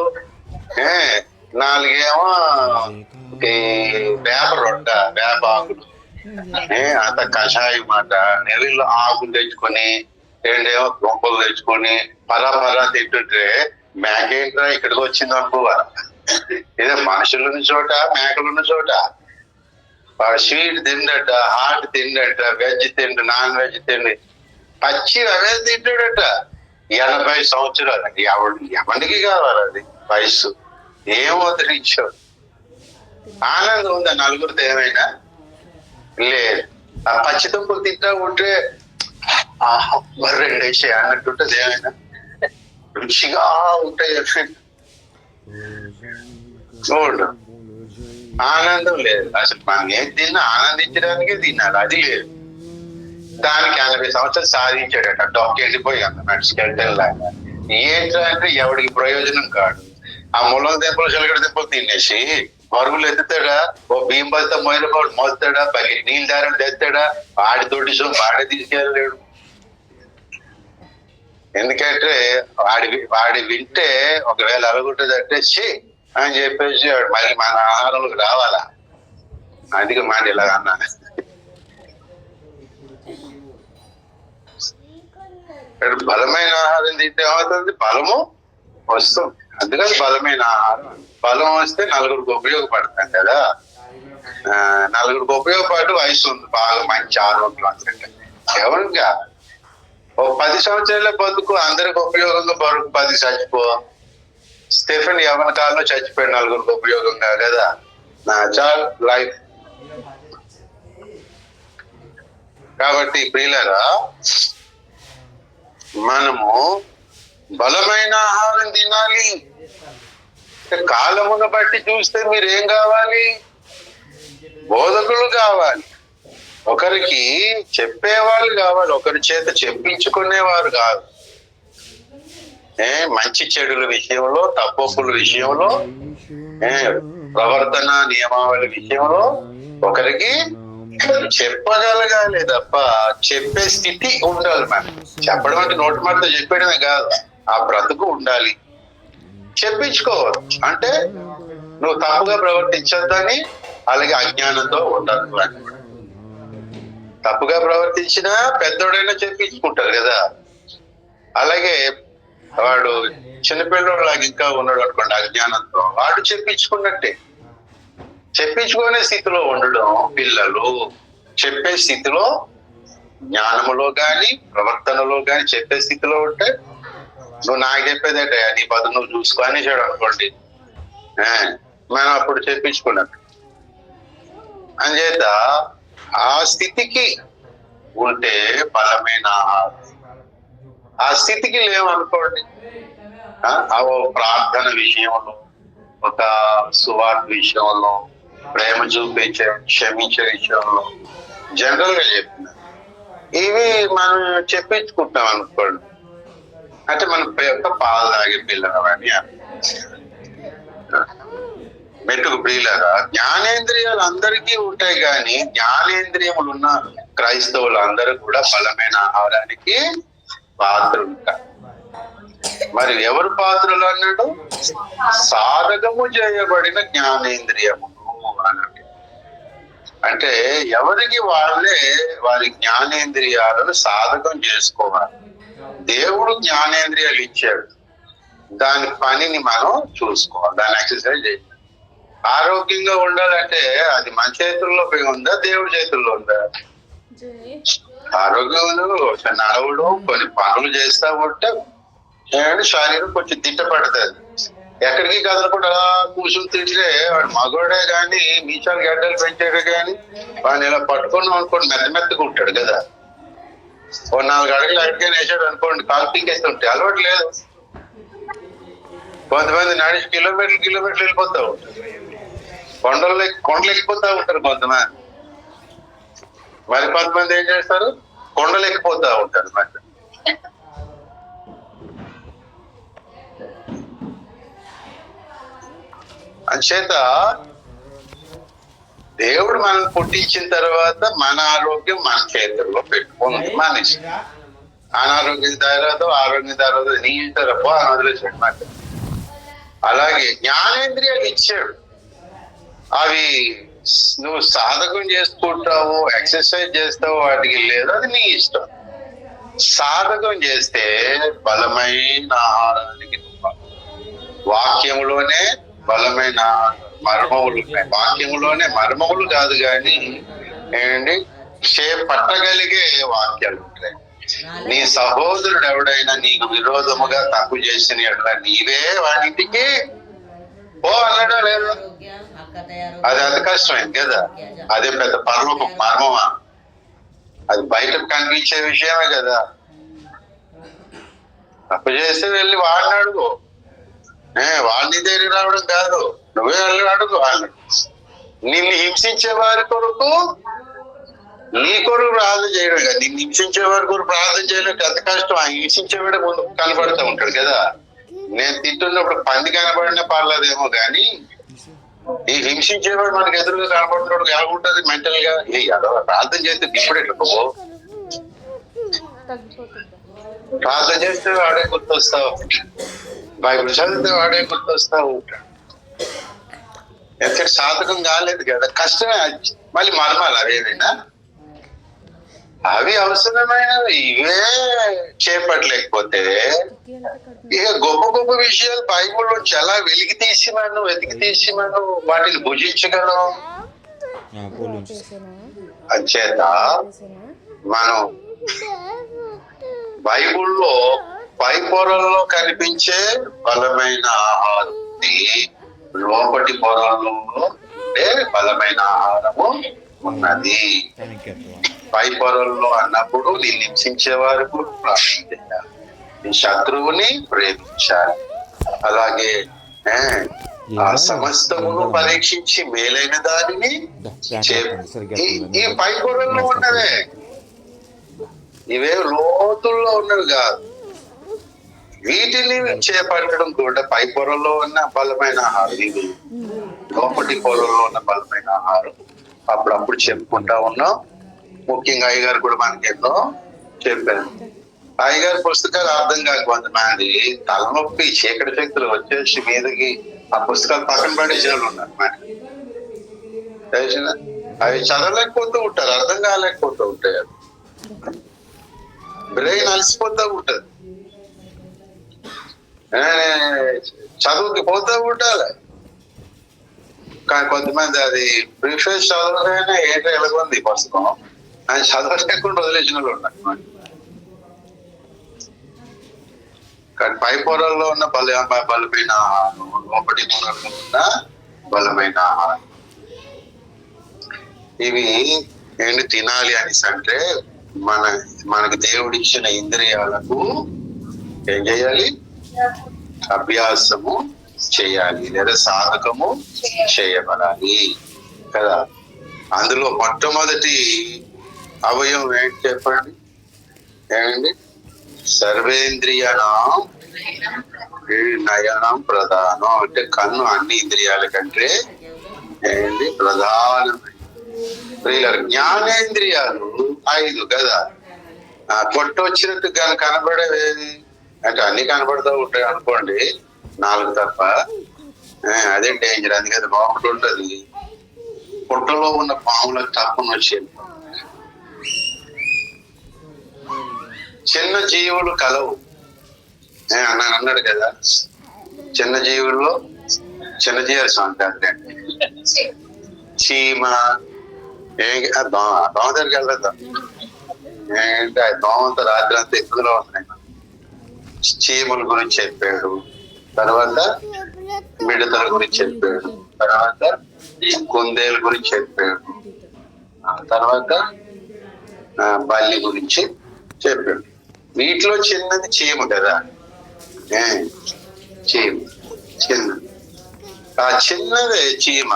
4 ఏమో వేప రొట్ట, వేప ఆకులు, అంత కషాయం మాట, నెలలో ఆకులు తెచ్చుకొని, 2 ఏమో దుంపలు తెచ్చుకొని పరా తింటుంటే మేకేంట్రా ఇక్కడికి వచ్చింది అనుకోవాలి. ఇదే మనుషులున్న చోట, మేకలున్న చోట వాడు స్వీట్ తిండట, హాట్ తిండట, వెజ్ తిండు, నాన్ వెజ్ తిండి, పచ్చి అవే తింటాడట. 80 సంవత్సరాలు. ఎవరికి కావాలి అది వయస్సు? ఏమో తెలియచాడు. ఆనందం ఉందా నలుగురితో? ఏమైనా లేదు. ఆ పచ్చి దుంపలు తింటా ఉంటే మరి 2 వేసే అన్నట్టుంటది. ఏమైనా రుచిగా ఉంటాయి. చూడు, ఆనందం లేదు అసలు. మనం ఏం తిన్నా ఆనందించడానికే తినాలి, అది లేదు. దానికి 80 సంవత్సరాలు సాధించాడట. డాక్టర్ వెళ్ళిపోయి అన్నమాట స్కెల్టన్ లాగా. ఏంటంటే ఎవడికి ప్రయోజనం కాదు. ఆ ముళ్ళ దెబ్బలు, చిలకడ దెబ్బలు తినేసి పరుగులు ఎత్తుతాడా? ఓ బియ్యం బస్తా మొయిలపాడు మోస్తాడా? పని నీళ్ళ దారిని తెస్తాడా? వాడితోటి వాడే తీసుకెళ్ళలేడు. ఎందుకంటే వాడి వింటే ఒకవేళ అలగుంటుందంటే ఛీ అని చెప్పేసి మళ్ళీ మన ఆహారంలోకి రావాలా. అందుకే మాట ఇలాగ అన్నా. బలమైన ఆహారం తింటే ఏమవుతుంది? బలము వస్తుంది. అందుకని బలమైన ఆహారం. బలం వస్తే నలుగురికి ఉపయోగపడతాం కదా. నలుగురికి ఉపయోగపడి వయసు ఉంది, బాగా మంచి ఆరోగ్యం. అందుకంటే ఎవరిగా 10 సంవత్సరాల బతుకు అందరికి ఉపయోగంగా బరుకు 10 చచ్చిపో. స్టెఫెన్ యవన కాలంలో చచ్చిపోయాడు, నలుగురికి ఉపయోగంగా కదా. చాలు లైఫ్. కాబట్టి ప్రియులారా, మనము బలమైన ఆహారం తినాలి. కాలమును బట్టి చూస్తే మీరేం కావాలి? బోధకులు కావాలి. ఒకరికి చెప్పేవాళ్ళు కావాలి, ఒకరి చేత చెప్పించుకునేవారు కాదు. మంచి చెడుల విషయంలో, తప్పుల విషయంలో, ప్రవర్తన నియమావళి విషయంలో ఒకరికి చెప్పగలగాలి తప్ప చెప్పే స్థితి ఉండాలి. మనం చెప్పడం అంటే నోటి మాటతో చెప్పడమే కాదు, ఆ బ్రతుకు ఉండాలి. చెప్పించుకోవచ్చు. అంటే నువ్వు తప్పుగా ప్రవర్తించొద్దని, అలాగే అజ్ఞానంతో ఉండదు అని. తప్పుగా ప్రవర్తించినా పెద్దోడైనా చెప్పించుకుంటారు కదా. అలాగే వాడు చిన్నపిల్లలాగా ఇంకా ఉన్నాడు అనుకోండి అజ్ఞానంతో, వాడు చెప్పించుకున్నట్టే. చెప్పించుకునే స్థితిలో ఉండడం పిల్లలు చెప్పే స్థితిలో, జ్ఞానములో గాని ప్రవర్తనలో గాని చెప్పే స్థితిలో ఉంటే, నువ్వు నాకు చెప్పేదంటే నీ పదవి నువ్వు చూసుకో అని చేయడం అనుకోండి, మనం అప్పుడు చెప్పించుకున్నట్టు. అంచేత ఆ స్థితికి ఉంటే బలమైన ఆహారం. ఆ స్థితికి లేవనుకోండి, ప్రార్థన విషయంలో, ఒక సువార్త విషయంలో, ప్రేమ చూపించే క్షమించే విషయంలో, జనరల్ గా చెప్తున్నారు, ఇవి మనం చెప్పించుకుంటాం అనుకోండి, అంటే మన పాలు తాగే పిల్లలు అని మెట్టుకు ప్రియులరా. జ్ఞానేంద్రియాలు అందరికీ ఉంటాయి, కానీ జ్ఞానేంద్రియములు ఉన్న క్రైస్తవులు అందరూ కూడా బలమైన ఆహారానికి పాత్రలు కాదు. మరి ఎవరు పాత్రలు అన్నాడు? సాధకము చేయబడిన జ్ఞానేంద్రియము అన్నట్టు. అంటే ఎవరికి వాళ్ళే వారి జ్ఞానేంద్రియాలను సాధకం చేసుకోవాలి. దేవుడు జ్ఞానేంద్రియాలు ఇచ్చాడు, దాని పనిని మనం చూసుకోవాలి, దాన్ని ఎక్సర్సైజ్ చేయాలి. ఆరోగ్యంగా ఉండాలంటే అది మన చేతుల్లో ఉందా, దేవుడి చేతుల్లో ఉందా? ఆరోగ్యం నడవడు, కొన్ని పనులు చేస్తా ఉంటే శరీరం కొంచెం తిట్టపడుతుంది. ఎక్కడికి కదలకుండా కూర్చుని తింటే వాడు మగోడే కానీ మీసాలు గడ్డలు పెంచాడు కానీ వాడిని ఇలా పట్టుకున్నాం అనుకోండి మెత్తగా ఉంటాడు కదా. ఓ 4 అడుగులు అడిగానే వేసాడు అనుకోండి, కాలు పీకేస్తుంటే అలవాటు లేదు. కొంతమంది నడిచి కిలోమీటర్లు వెళ్ళిపోతా ఉంటారు, కొండలు ఎక్కిపోతా ఉంటారు కొంతమంది. మరి కొంతమంది ఏం చేస్తారు, కొండలు ఎక్కిపోతా ఉంటారు. మరి అంచేత దేవుడు మనం పుట్టించిన తర్వాత మన ఆరోగ్యం మన చేతుల్లో పెట్టుకుంది. మనిషి అనారోగ్యం తర్వాత ఆరోగ్యం తర్వాత నీ తరపు అని వదిలేసాడు మాట. అలాగే జ్ఞానేంద్రియాలు ఇచ్చాడు, అవి నువ్వు సాధకం చేసుకుంటావు, ఎక్సర్సైజ్ చేస్తావు, వాటికి లేదు, అది నీ ఇష్టం. సాధకం చేస్తే బలమైన ఆహారానికి వాక్యములోనే బలమైన మర్మములు ఉన్నాయి. వాక్యములోనే మర్మములు కాదు కానీ ఏంటి పట్టగలిగే వాక్యాలు ఉంటాయి. నీ సహోదరుడు ఎవడైనా నీకు విరోధముగా తప్పు చేసిన ఎట్లా నీవే వాడింటికి ఓ అన్నాడా లేదా? అది అంత కష్టమైంది కదా. అదే పెద్ద పర్వకం మర్మమా, అది బయటకు కనిపించే విషయమే కదా. తప్పు చేస్తే వెళ్ళి వాడిని అడుగు, వాళ్ళని దగ్గర రావడం కాదు, నువ్వే వెళ్ళి అడుగు వాళ్ళని. నిన్ను హింసించే వారి కొరకు నీ కొరకు ప్రార్థన చేయడం కదా. నిన్ను హింసించే వారి కొరకు ప్రార్థన చేయడం ఎంత కష్టం. ఆ హింసించేవాడే ముందు కనపడుతూ ఉంటాడు కదా. నేను తింటున్నప్పుడు పంది కనపడినా పర్లేదేమో కానీ ఈ హింసించేవాడు మనకు ఎదురుగా కనపడుతున్నాడు ఎలా ఉంటుంది మెంటల్ గా. ప్రార్థన చేస్తే ఇప్పుడు ఎట్లా నువ్వు ప్రార్థన చేస్తే వాడే గుర్తొస్తావు, బైబిల్ చదివితే వాడే గుర్తొస్తావు. ఎందుకంటే సాధకం కాలేదు కదా, కష్టమే. మళ్ళీ మర్మాలు అవేమైనా అవి అవసరమైనవి, ఇవే చేపట్టలేకపోతే ఇక గొప్ప గొప్ప విషయాలు బైబిల్లో చాలా వెతికి తీసి మనం వాటిని భుజించగలం. అంచేత మనం బైబిల్లో పై పొరల్లో కనిపించే బలమైన ఆహారాన్ని లోపటి పొరల్లో బలమైన ఆహారము ఉన్నది. పై పొరల్లో అన్నప్పుడు నిన్ను హింసించే వారికి ప్రార్థన చేయాలి, నీ శత్రువుని ప్రేమించాలి. అలాగే ఆ సమస్తమును పరీక్షించి మేలైన దానిని ఈ పై పొరల్లో ఉన్నవే, ఇవే లోతుల్లో ఉన్నవి కాదు. వీటిని చేపట్టడం కూడా పై పొరల్లో ఉన్న బలమైన ఆహారం, ఇది లోపటి పొరల్లో ఉన్న బలమైన ఆహారం. అప్పుడప్పుడు చెప్పుకుంటా ఉన్నాం. ముఖ్యంగా అయ్యగారు కూడా మనకి ఎన్నో చెప్పారు. అయ్యగారి పుస్తకాలు అర్థం కాక కొంతమంది తలనొప్పి చీకటి శక్తులు వచ్చేసి మీదకి ఆ పుస్తకాలు పక్కన పడేసిన వాళ్ళు ఉన్నారు మాట. అవి చదవలేకపోతూ ఉంటారు, అర్థం కాలేకపోతూ ఉంటాయి, బ్రెయిన్ అలసిపోతూ ఉంటది, చదువుకి పోతూ ఉండాలి. కానీ కొంతమంది అది ప్రిఫరెన్స్ చదవగానే ఏంటో ఎలాగొంది ఈ పుస్తకం అని చదవలేకుండా వదిలేసిన వాళ్ళు ఉన్నారు. కానీ పై పొరల్లో ఉన్న బలమైన లోపటి పొరల్లో ఉన్న బలమైన ఆహారం ఇవి ఏంటి తినాలి అనేసి అంటే మనకు దేవుడిచ్చిన ఇంద్రియాలకు ఏం చేయాలి? అభ్యాసము చేయాలి లేదా సాధకము చేయబడాలి కదా. అందులో మొట్టమొదటి అవయవం ఏంటి చెప్పండి? ఏమండి? సర్వేంద్రియాణం నయనం ప్రధానం. అంటే కన్ను అన్ని ఇంద్రియాల కంటే ఏంటి? ప్రధానమైన. జ్ఞానేంద్రియాలు 5 కదా. కొట్టు వచ్చినట్టు కనబడేది అంటే అన్ని కనబడుతూ ఉంటాయి అనుకోండి, 4 తప్ప. అదే డేంజర్. అందుకని లోపల ఉంటది. పుట్టలో ఉన్న పాములకు తప్పని వచ్చేది. చిన్న జీవులు కలవు అన్నాడు కదా. చిన్న జీవుల్లో చిన్న జీవులు అంటే చీమ, దోమ దగ్గరికి వెళ్తాం ఏంటి? ఆ దోమంతా రాత్రి అంతా ఇబ్బందులు అవుతున్నాయి. చీమల గురించి చెప్పాడు, తర్వాత మిడతల గురించి చెప్పాడు, తర్వాత కుందేల గురించి చెప్పాడు, తర్వాత బల్లి గురించి చెప్పాడు. వీటిలో చిన్నది చీమ కదా. చీమ చిన్నది. ఆ చిన్నదే చీమ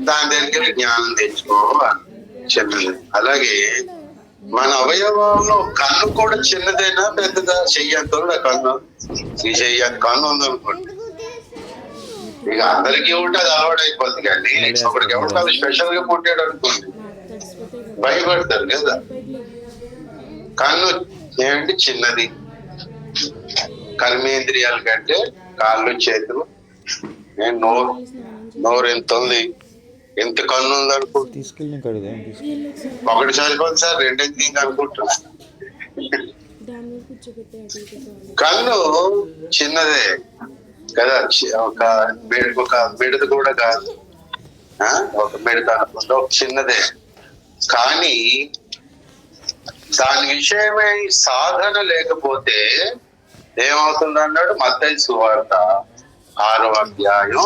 దాని దగ్గర జ్ఞానం తెచ్చుకోవాలి, చిన్నది. అలాగే మన అవయవాల్లో కన్ను కూడా చిన్నదైనా పెద్దదా? చెయ్యంతో కన్ను, ఈ చెయ్యంత కన్ను ఉందనుకోండి, ఇక అందరికీ ఉంటే అది అలవాటు అయిపోతుంది. కానీ ఒకరికి ఎవరికాలు స్పెషల్ గా పుట్టాడు అనుకోండి, భయపడతారు కదా. కన్ను ఏమిటి? చిన్నది. కర్మేంద్రియాల కంటే కాళ్ళు, చేతులు, నోరు ఎంత ఉంది, ఎంత కన్ను ఉందనుకో. ఒకటి సరిపోదు సార్, రెండేది అనుకుంటున్నా. కన్ను చిన్నదే కదా. ఒక మిడత కూడా కాదు, ఒక మిడత అనుకుంటే ఒక చిన్నదే. కానీ దాని విషయమై సాధన లేకపోతే ఏమవుతుంది అన్నాడు మత్తయి సువార్త 6వ అధ్యాయం.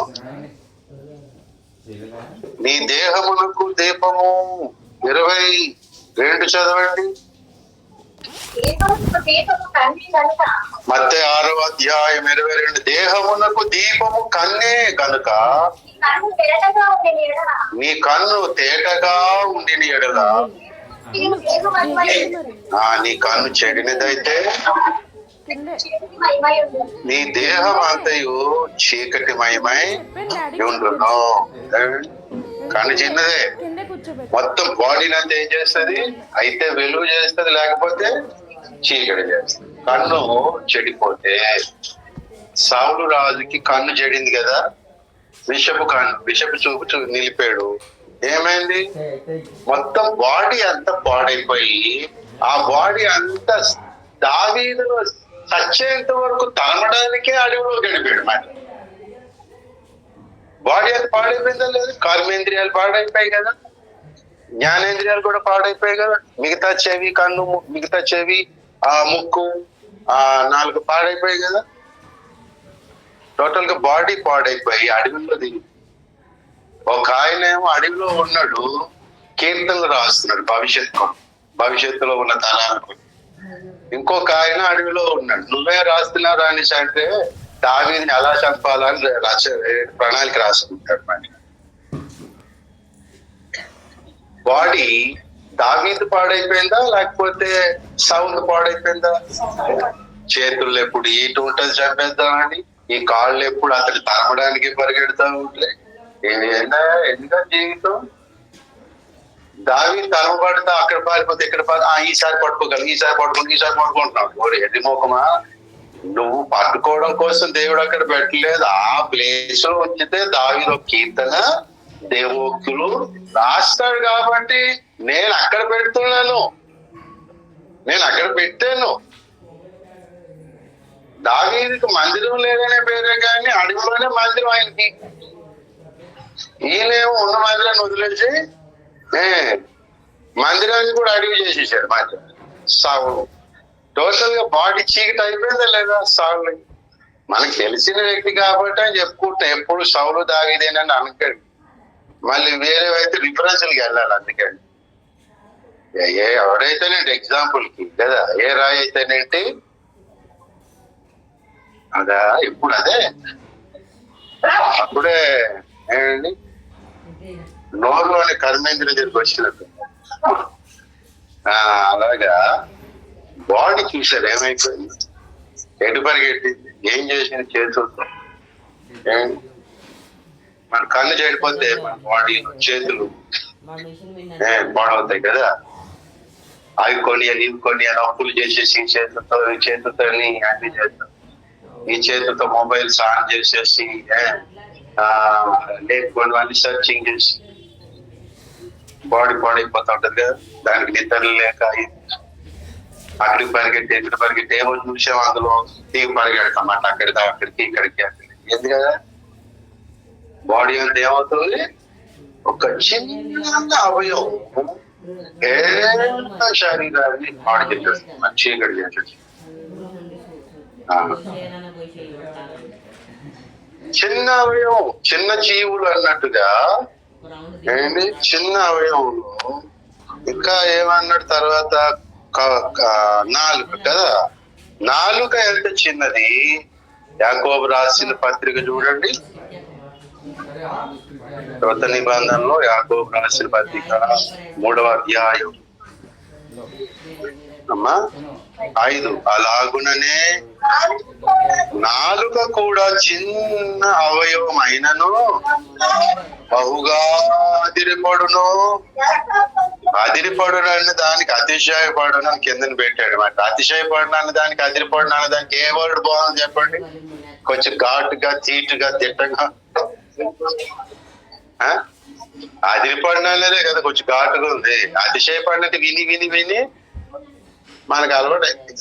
నీ దేహమునకు దీపము 22 చదవండి. మత్తయి 6వ అధ్యాయం 22. దేహమునకు దీపము కన్నే గనుక నీ కన్ను తేటగా ఉండిన ఎడల, నీ కన్ను చెడినదైతే నీ దేహం అంతయు చీకటిమయమై ఉండును. కన్ను చిన్నదే, మొత్తం బాడీని అంతా ఏం చేస్తుంది? అయితే వెలుగు చేస్తుంది, లేకపోతే చీకటి చేస్తుంది. కన్ను చెడిపోతే, సౌలు రాజుకి కన్ను చెడింది కదా, విషపు చూపు నిలిపాడు. ఏమైంది? మొత్తం బాడీ అంతా పాడైపోయి, ఆ బాడీ అంతా దావీదును చచ్చేంత వరకు తరమడానికే అడవిలో గడిపాడు. మరి బాడీ అంతా పాడైపోయిందా లేదు? కర్మేంద్రియాలు పాడైపోయాయి కదా, జ్ఞానేంద్రియాలు కూడా పాడైపోయాయి కదా, మిగతా చెవి, కన్ను, మిగతా చెవి, ఆ ముక్కు, ఆ నాలుగు పాడైపోయాయి కదా. టోటల్ గా బాడీ పాడైపోయి అడవిలో దిగి, ఒక ఆయన ఏమో అడవిలో ఉన్నాడు, కీర్తనలు రాస్తున్నాడు భవిష్యత్తులో ఉన్న తరాలకు. ఇంకొక ఆయన అడవిలో ఉన్నాడు, నువ్వే రాస్తున్నావు అనేసి అంటే దావీదుని ఎలా చంపాలని ప్రణాళిక రాసుకుంటాడు. మరి బాడీ దావీదు పాడైపోయిందా, లేకపోతే సౌలు పాడైపోయిందా? చేతుల్లో ఎప్పుడు ఈటు ఉంటుంది చంపేద్దామని, ఈ కాళ్ళు ఎప్పుడు అతను తరమడానికి పరిగెడతా ఉంటాయి. ఎందుకంటే జీవితం దావి తలబడితే అక్కడ పారిపోతే ఇక్కడ ఈసారి పట్టుకోగలను, ఈసారి పట్టుకుంటున్నావు. ఎది మోకమా, నువ్వు పట్టుకోవడం కోసం దేవుడు అక్కడ పెట్టలేదు. ఆ ప్లేస్ లో ఉంచితే దావీదు కీర్తన దేవోక్తులు రాస్తాడు. కాబట్టి నేను అక్కడ పెడుతున్నాను, నేను అక్కడ పెట్టాను. దావీదుకి మందిరం లేదనే పేరే కానీ అడవిలోనే మందిరం ఆయనకి. ఈయనేమో ఉన్న మందిరాన్ని వదిలేసి మందిరాన్ని కూడా అడవి చేసేసాడు. మందిరం సాగు టోటల్ గా బాడీ చీకటి అయిపోయిందా లేదా సాగులు. మనకు తెలిసిన వ్యక్తి కాబట్టి అని చెప్పుకుంటే ఎప్పుడు సౌలు దావీదేనని అనకండి. మళ్ళీ వేరేవైతే రిఫరెన్స్లకి వెళ్ళాలి. అందుకని ఎవరైతేనేంటి ఎగ్జాంపుల్ కి కదా, ఏ రాయి అయితేనేంటి అదా ఇప్పుడు అదే అప్పుడే ఏంటండి నోరులోని కర్మేంద్రుల దగ్గరికి వచ్చినట్టు అలాగా బాడీ చూశారు ఏమైపోయింది, ఎటు పరిగెట్టింది, ఏం చేసింది చేతులతో. మన కళ్ళు చెడిపోతే మన బాడీ చేతులు పాడవుతాయి కదా. అవి కొని అని ఇవి కొని అని అప్పులు చేసేసి చేతులతో అన్ని చేస్తాం. ఈ చేతులతో మొబైల్స్ ఆన్ చేసేసి లేకపోతే అన్ని సర్చింగ్ చేసి బాడీ పాడైపోతా ఉంటది కదా. దానికి నిద్ర లేక అక్కడికి పరిగెట్టి ఎక్కడికి పరిగెట్టి ఏమో చూసాం, అందులో దిగి పరిగెడతాం అట్లా అక్కడికి ఇక్కడికి ఏంది కదా. బాడీ అంతా ఏమవుతుంది, ఒక చిన్న అవయవం శరీరాన్ని పాడు చేసేస్తుంది, చీకటి చేసేస్తుంది. చిన్న అవయవం, చిన్న జీవులు అన్నట్టుగా ఏంటి చిన్న అవయవంలో ఇంకా ఏమన్నాడు తర్వాత నాలుక కదా. నాలుక ఎంత చిన్నది. యాకోబు రాసిన పత్రిక చూడండి, కొత్త నిబంధనలో యాకోబు రాసిన పత్రిక 3వ అధ్యాయం 5. అలాగుననే నాలుక కూడా చిన్న అవయవం అయినను బహుగా అదిరిపడునని దానికి అతిశయపడునని కిందని పెట్టాడు మాట. అతిశయపడునని దానికి అదిరిపడునని దానికి ఏ వర్డ్ బాగుంది చెప్పండి. కొంచెం ఘాటుగా తీటుగా తిట్టగా అదిరిపడినదే కదా, కొంచెం ఘాటుగా ఉంది. అతిశయపడినట్టు విని విని విని మనకు అలవాటు అయింది.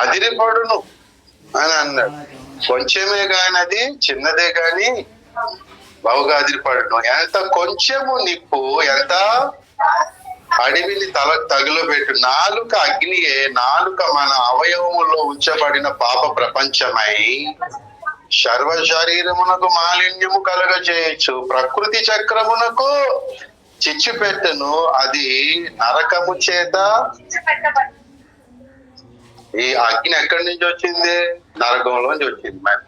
అదిరిపడును అని అన్నాడు. కొంచెమే కాని అది చిన్నదే కాని బహుగా అదిరిపడును. ఎంత కొంచెము నిప్పు ఎంత అడవిని తగులు పెట్టు. నాలుక అగ్నియే. నాలుక మన అవయవములో ఉంచబడిన పాప ప్రపంచమై సర్వ శరీరమునకు మాలిన్యము కలగ చేయొచ్చు. ప్రకృతి చక్రమునకు చిచ్చు పెట్టను. అది నరకము చేత. ఈ అగ్ని ఎక్కడి నుంచి వచ్చింది? నరకంలోంచి వచ్చింది. మరి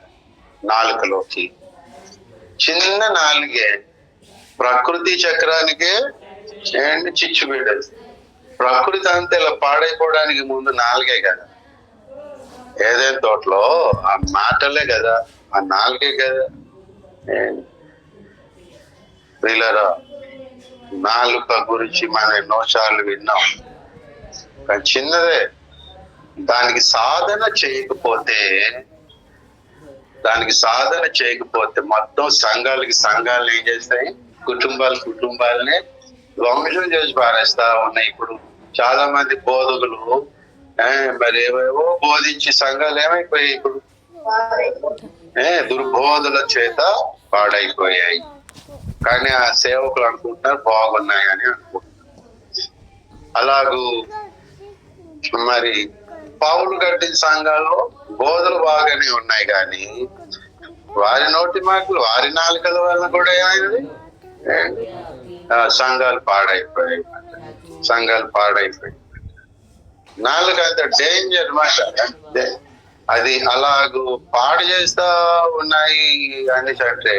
నాలుకలోకి చిన్న నాలుగే ప్రకృతి చక్రానికే ఏంటి చిచ్చు పెట్టదు. ప్రకృతి అంతా ఇలా పాడైపోవడానికి ముందు నాలుగే కదా. ఏదైనా తోటలో ఆ మాటలే కదా, ఆ నాలుగే కదా. వీళ్ళరా నాలుక గురించి మనం ఎన్నోసార్లు విన్నాం, కానీ చిన్నదే. దానికి సాధన చేయకపోతే మొత్తం సంఘాలు ఏం చేస్తాయి? కుటుంబాలనే ధ్వంసం చేసి పారేస్తా ఉన్నాయి. ఇప్పుడు చాలా మంది బోధకులు మరి ఏవేవో బోధించి సంఘాలు ఏమైపోయాయి ఇప్పుడు? దుర్బోధుల చేత పాడైపోయాయి. కానీ ఆ సేవకులు అనుకుంటున్నారు బాగున్నాయి అని అనుకుంటున్నారు. అలాగూ మరి పౌలు కట్టిన సంఘాల్లో బోధలు బాగానే ఉన్నాయి, కానీ వారి నోటి మాటలు వారి నాలుకల వల్ల కూడా ఏమైంది? సంఘాలు పాడైపోయాయి. నాలుగు అంత డేంజర్ మాట. అది అలాగూ పాడు చేస్తా ఉన్నాయి అనేసి అంటే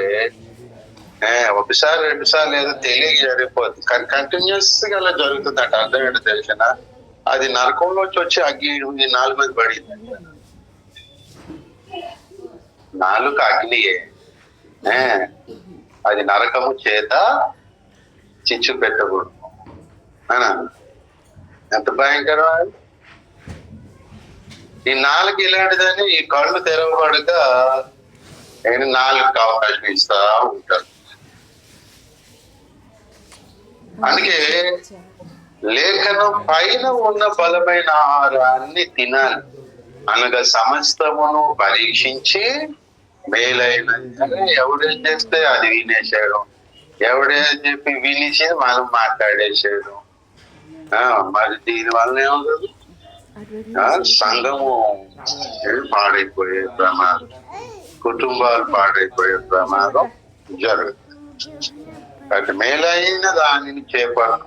ఒకసారి 2 సార్లు ఏదో తెలియక జరిగిపోతుంది, కానీ కంటిన్యూస్ గా అలా జరుగుతుంది అంటే అర్థం ఏంటో తెలిసిన. అది నరకంలోంచి వచ్చి అగ్ని నాలుగు మీద పడింది. నాలుక అగ్నియే, అది నరకము చేత చిచ్చు పెట్టకూడదు అని అన్నాడు. ఎంత భయంకరం అది. ఈ నాలుగు ఇలాంటిదని ఈ కళ్ళు తెరవబడక నేను నాలుగుకి అవకాశం ఇస్తా ఉంటారు. అందుకే లేఖనం పైన ఉన్న బలమైన ఆహారాన్ని తినాలి అనగా సమస్తమును పరీక్షించి మేలైన ఎవడేం చేస్తే అది వినేసేయడం, ఎవడేం చెప్పి వినిచి మనం మాట్లాడేసేయడం. మరి దీని వల్ల ఏమవుతుంది? సంఘము పాడైపోయే ప్రమాదం, కుటుంబాలు పాడైపోయే ప్రమాదం జరుగుతుంది. కాబట్టి మేలైన దానిని చేపడు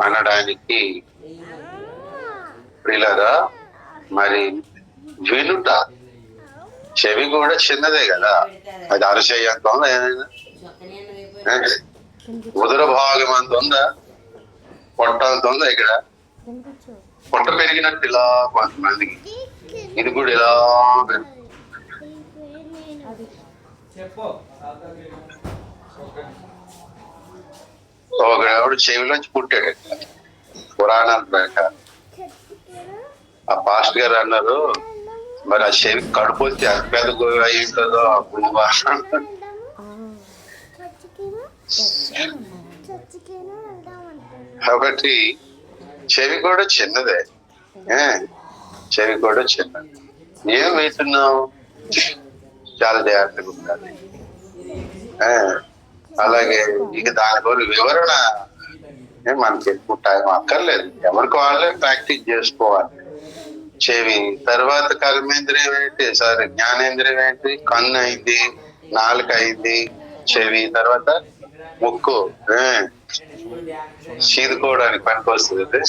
అనడానికి ప్రియులారా, మరి వినుట చెవి కూడా చిన్నదే కదా, అది అరచేయి అంత ఉందా, ఏదైనా ఉదర భాగం అంత ఉందా, పొట్ట అంత ఉందా? ఇక్కడ పొట్ట పెరిగినట్టు ఇలా కొంతమందికి ఇది కూడా ఇలా ఒకడు చెవిలోంచి పుట్టాడు. పురాణాల ప్రకారం ఆ పాస్ట్ గారు అన్నారు, మరి ఆ చెవి కడుపు వచ్చి ఎంత పెద్ద అయి ఉంటుందో అప్పుడు కాబట్టి చెవి కూడా చిన్నదే, చెవి కూడా చిన్నది. ఏం వేస్తున్నావు? చాలా జాగ్రత్తగా ఉండాలి. అలాగే ఇక దాని గురించి వివరణ మనకి ఎక్కువ టైం అక్కర్లేదు, ఎవరికి వాళ్ళే ప్రాక్టీస్ చేసుకోవాలి. చెవి తర్వాత కర్మేంద్రియం ఏంటి, జ్ఞానేంద్రియం ఏంటి, కన్ను అయింది, నాలుక అయింది, చెవి తర్వాత ముక్కు చీదుకోవడానికి పనికి వస్తుంది.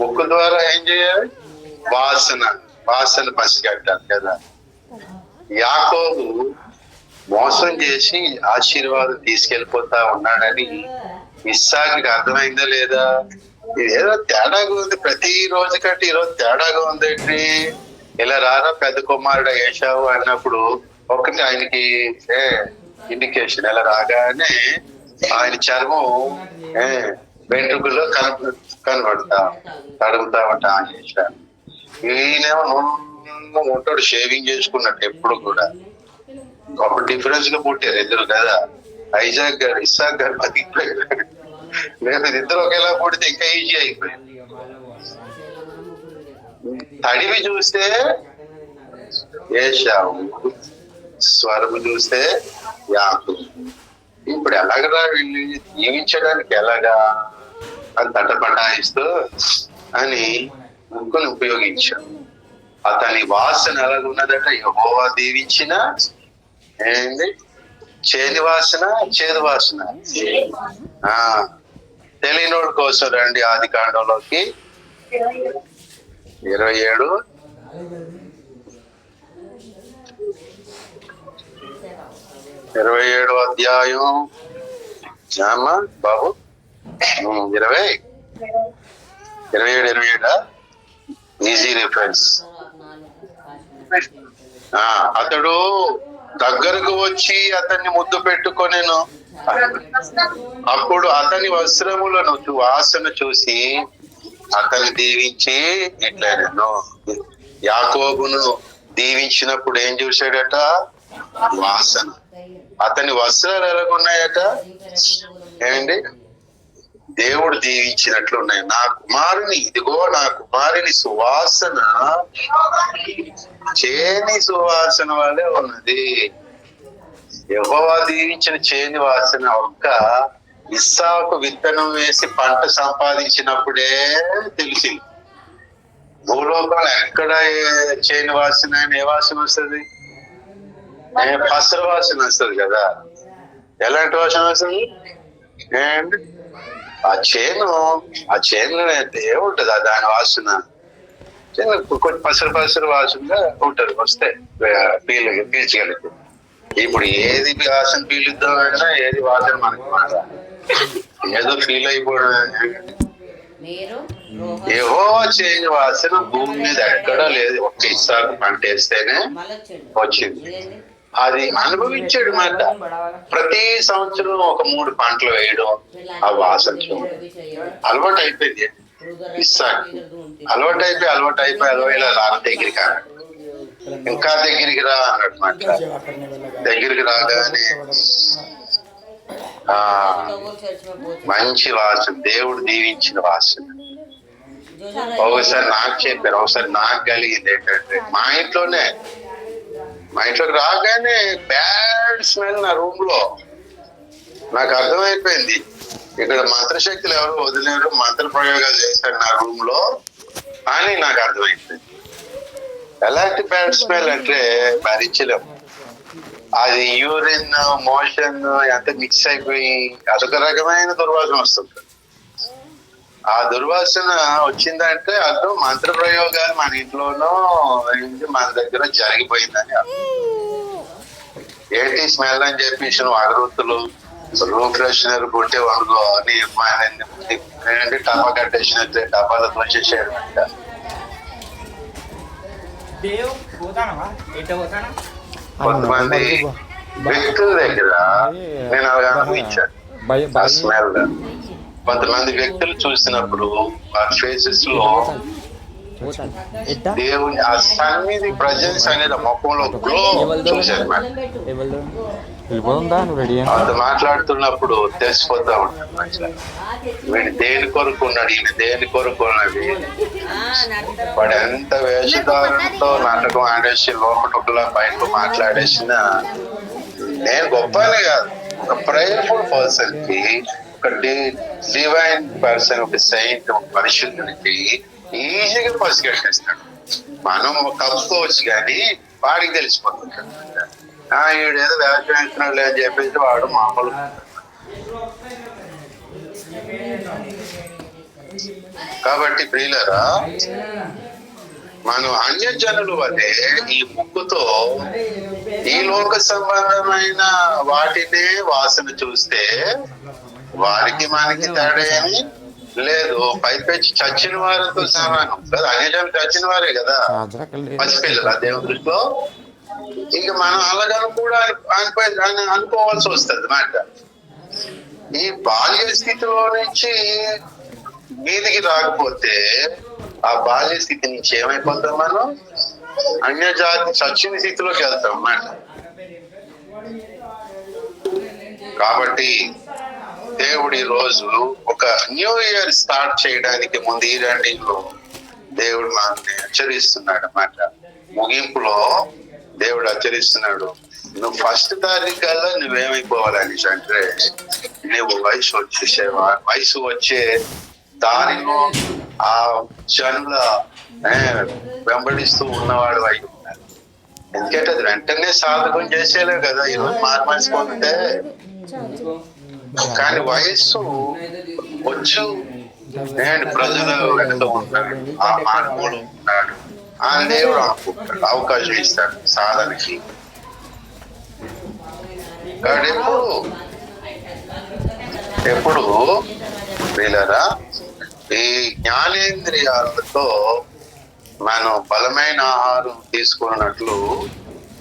ముక్కు ద్వారా ఏం చేయాలి? వాసన పసిగట్టాలి కదా. యాకోబు మోసం చేసి ఆశీర్వాదం తీసుకెళ్ళిపోతా ఉన్నాడని ఇస్సాకుకి అర్థమైందా లేదా? ఏదో తేడాగా ఉంది, ప్రతి రోజు కంటే ఈరోజు తేడాగా ఉందేంటి? ఇలా రారా పెద్ద కుమారుడు ఏశావు అన్నప్పుడు ఒకటి ఆయనకి ఇండికేషన్, ఇలా రాగానే ఆయన చర్మం వెంట్రుకల్లో కనబడతా తడుగుతా ఉంటా చేశాను. ఈయనేమో ఉంటాడు షేవింగ్ చేసుకున్నట్టు ఎప్పుడు కూడా. గొప్ప డిఫరెన్స్ గా పుట్టారు ఇద్దరు కదా, ఐజాక్ గారు ఇస్సాక్ గారు బతికిపోయారు. లేదు ఇద్దరు ఒకేలా పుడితే ఇంకా ఈజీ అయిపోయింది. తడివి చూస్తే ఏశావు, స్వరము చూస్తే యాకోబు. ఇప్పుడు ఎలాగరా వీళ్ళు జీవించడానికి ఎలాగా అని తటపటాయిస్తూ అని ముక్కును ఉపయోగించాడు. అతని వాసన ఎలాగున్నదట? యెహోవా దీవించిన ఏంటి చేదు వాసన, చేదు వాసన. తెలియనోళ్ళ కోసం రండి ఆది కాండంలోకి 27వ అధ్యాయం బాబు 27 ఈజీ రిఫరెన్స్. అతడు దగ్గరకు వచ్చి అతన్ని ముద్దు పెట్టుకొనెను. అప్పుడు అతని వస్త్రములను వాసన చూసి అతన్ని దీవించి ఇట్లా యాకోబును దీవించినప్పుడు ఏం చూశాడట? వాసన. అతని వస్త్రాలు ఎలాగున్నాయట? ఏమండి? దేవుడు దీవించినట్లు ఉన్నాయి. నా కుమారుని, ఇదిగో నా కుమారుని సువాసన చేని సువాసన వల్లే ఉన్నది. యెహోవా దీవించిన చేని వాసన ఒక్క ఇస్సాకు విత్తనం వేసి పంట సంపాదించినప్పుడే తెలిసింది. భూలోకంలో ఎక్కడ చేని వాసన, ఏ వాసన వస్తుంది? పసర వాసన వస్తుంది కదా. ఎలాంటి వాసన వస్తుంది? అండ్ ఆ చేను ఏముంటది దాని వాసన కొంచెం పసరు వాసనగా ఉంటది, వస్తే పీల్చగలుగుతుంది. ఇప్పుడు ఏది వాసన పీలుద్దాం అయినా ఏది వాసన మనకు ఏదో ఫీల్ అయిపోవడం. యెహోవా చేని వాసన భూమి మీద ఎక్కడా లేదు, ఒక్క ఇస్సాకు పంట వేస్తేనే వచ్చింది. అది అనుభవించాడు మాట. ప్రతి సంవత్సరం ఒక 3 పంటలు వేయడం, ఆ వాసన అలవాటు అయిపోయింది. ఇస్సాకి అలవాటు అయిపోయి ఇలా రాన దగ్గరికి అన్నాడు. ఇంకా దగ్గరికి రా అన్నాడు మాట. దగ్గరికి రాగానే మంచి వాసన, దేవుడు దీవించిన వాసన. ఒకసారి నాకు చెప్పారు, ఒకసారి నాకు కలిగింది ఏంటంటే మా ఇంట్లోకి రాగానే బ్యాడ్ స్మెల్ నా రూమ్ లో. నాకు అర్థమైపోయింది, ఇక్కడ మంత్రశక్తులు ఎవరు వదిలేరు, మంత్ర ప్రయోగాలు చేశారు నా రూమ్ లో అని నాకు అర్థమైపోయింది. ఎలాంటి బ్యాడ్ స్మెల్ అంటే భరించలేము. అది యూరిన్, మోషన్ ఎంత మిక్స్ అయిపోయి అదొక రకమైన దుర్వాసన వస్తుంది. ఆ దుర్వాసన వచ్చిందంటే అర్థం మంత్ర ప్రయోగాలు మన ఇంట్లోనో మన దగ్గర జరిగిపోయిందని అర్థం. ఏంటి స్మెల్ అని చెప్పేసి నువ్వు అగరొత్తులు, రూమ్ ఫ్రెషనర్ కొట్టే అనుకో టపా కట్టేసినట్లే టపాలు తోచేసాడు. కొంతమంది వ్యక్తుల దగ్గర నేను అలాగ అనుభవించాను ఆ స్మెల్. కొంతమంది వ్యక్తులు చూసినప్పుడు ఆ ఫేసెస్ లో దేవుని ఆ సన్నిధి ప్రజెన్స్ అనేది ముఖంలో గ్లో చూశాను. అంత మాట్లాడుతున్నప్పుడు తెలిసిపోతా ఉంటాడు వీడు దేని కొరుకున్నాడు, ఈయన దేని కొరుకున్నది. వాడు ఎంత వేషధారంతో నాటకం ఆడేసి లోపల బయట మాట్లాడేసిన నేను గొప్పని కాదు. ఒక ప్రేయర్ఫుల్ పర్సన్ కి, ఒక డివైన్ పర్సన్, ఒక సెయింట్, ఒక పరిశుద్ధునికి ఈజీగా పసిగట్టేస్తాడు. మనం కలుసుకోవచ్చు కానీ వాడికి తెలిసిపోతుంటాడు. వీడు ఏదో వ్యాఖ్య వేస్తున్నాడు అని చెప్పేసి వాడు మామూలు. కాబట్టి ప్రియులరా, మనం అన్యజనులు వలె ఈ ముక్కుతో ఈ లోక సంబంధమైన వాటినే వాసన చూస్తే వారికి మనకి తేడా ఏమి లేదు. పైపెచ్చి చచ్చిన వారితో సమానం కదా. అన్యజనులు చచ్చిన వారే కదా, పసిపిల్లలు ఆ దేవుని దృష్టిలో. ఇక మనం అలాగను కూడా అనుకోవాల్సి వస్తుంది అన్నమాట. ఈ బాల్య స్థితిలో నుంచి మీదికి రాకపోతే ఆ బాల్య స్థితి నుంచి ఏమైపోతాం, మనం అన్యజాతి చచ్చిన స్థితిలోకి వెళ్తాం అన్నమాట. కాబట్టి దేవుడు ఈ రోజు ఒక న్యూ ఇయర్ స్టార్ట్ చేయడానికి ముందు ఈ రెండింటిలో దేవుడు మనల్ని హెచ్చరిస్తున్నాడు అన్నమాట. ముగింపులో దేవుడు హెచ్చరిస్తున్నాడు, నువ్వు ఫస్ట్ తారీఖు కల్లా నువ్వేమైపోవాలని అంటే నువ్వు వయసు వచ్చే దానిలో ఆ జనుల వెంబడిస్తూ ఉన్నవాడు అయి ఉన్నాడు. ఎందుకంటే అది వెంటనే సాధకం చేసేలే కదా ఈరోజు మార్మర్చిపోతుంటే. కానీ వయస్సు వచ్చు నేను ప్రజల వెంట ఉన్నాడు, ఆ మార్పులు ఉన్నాడు ఆ దేవుడు అనుకుంటాడు, అవకాశం ఇస్తాడు సాధనకి. కాబట్టి ఎప్పుడు వీళ్ళరా ఈ జ్ఞానేంద్రియాలతో మనం బలమైన ఆహారం తీసుకున్నట్లు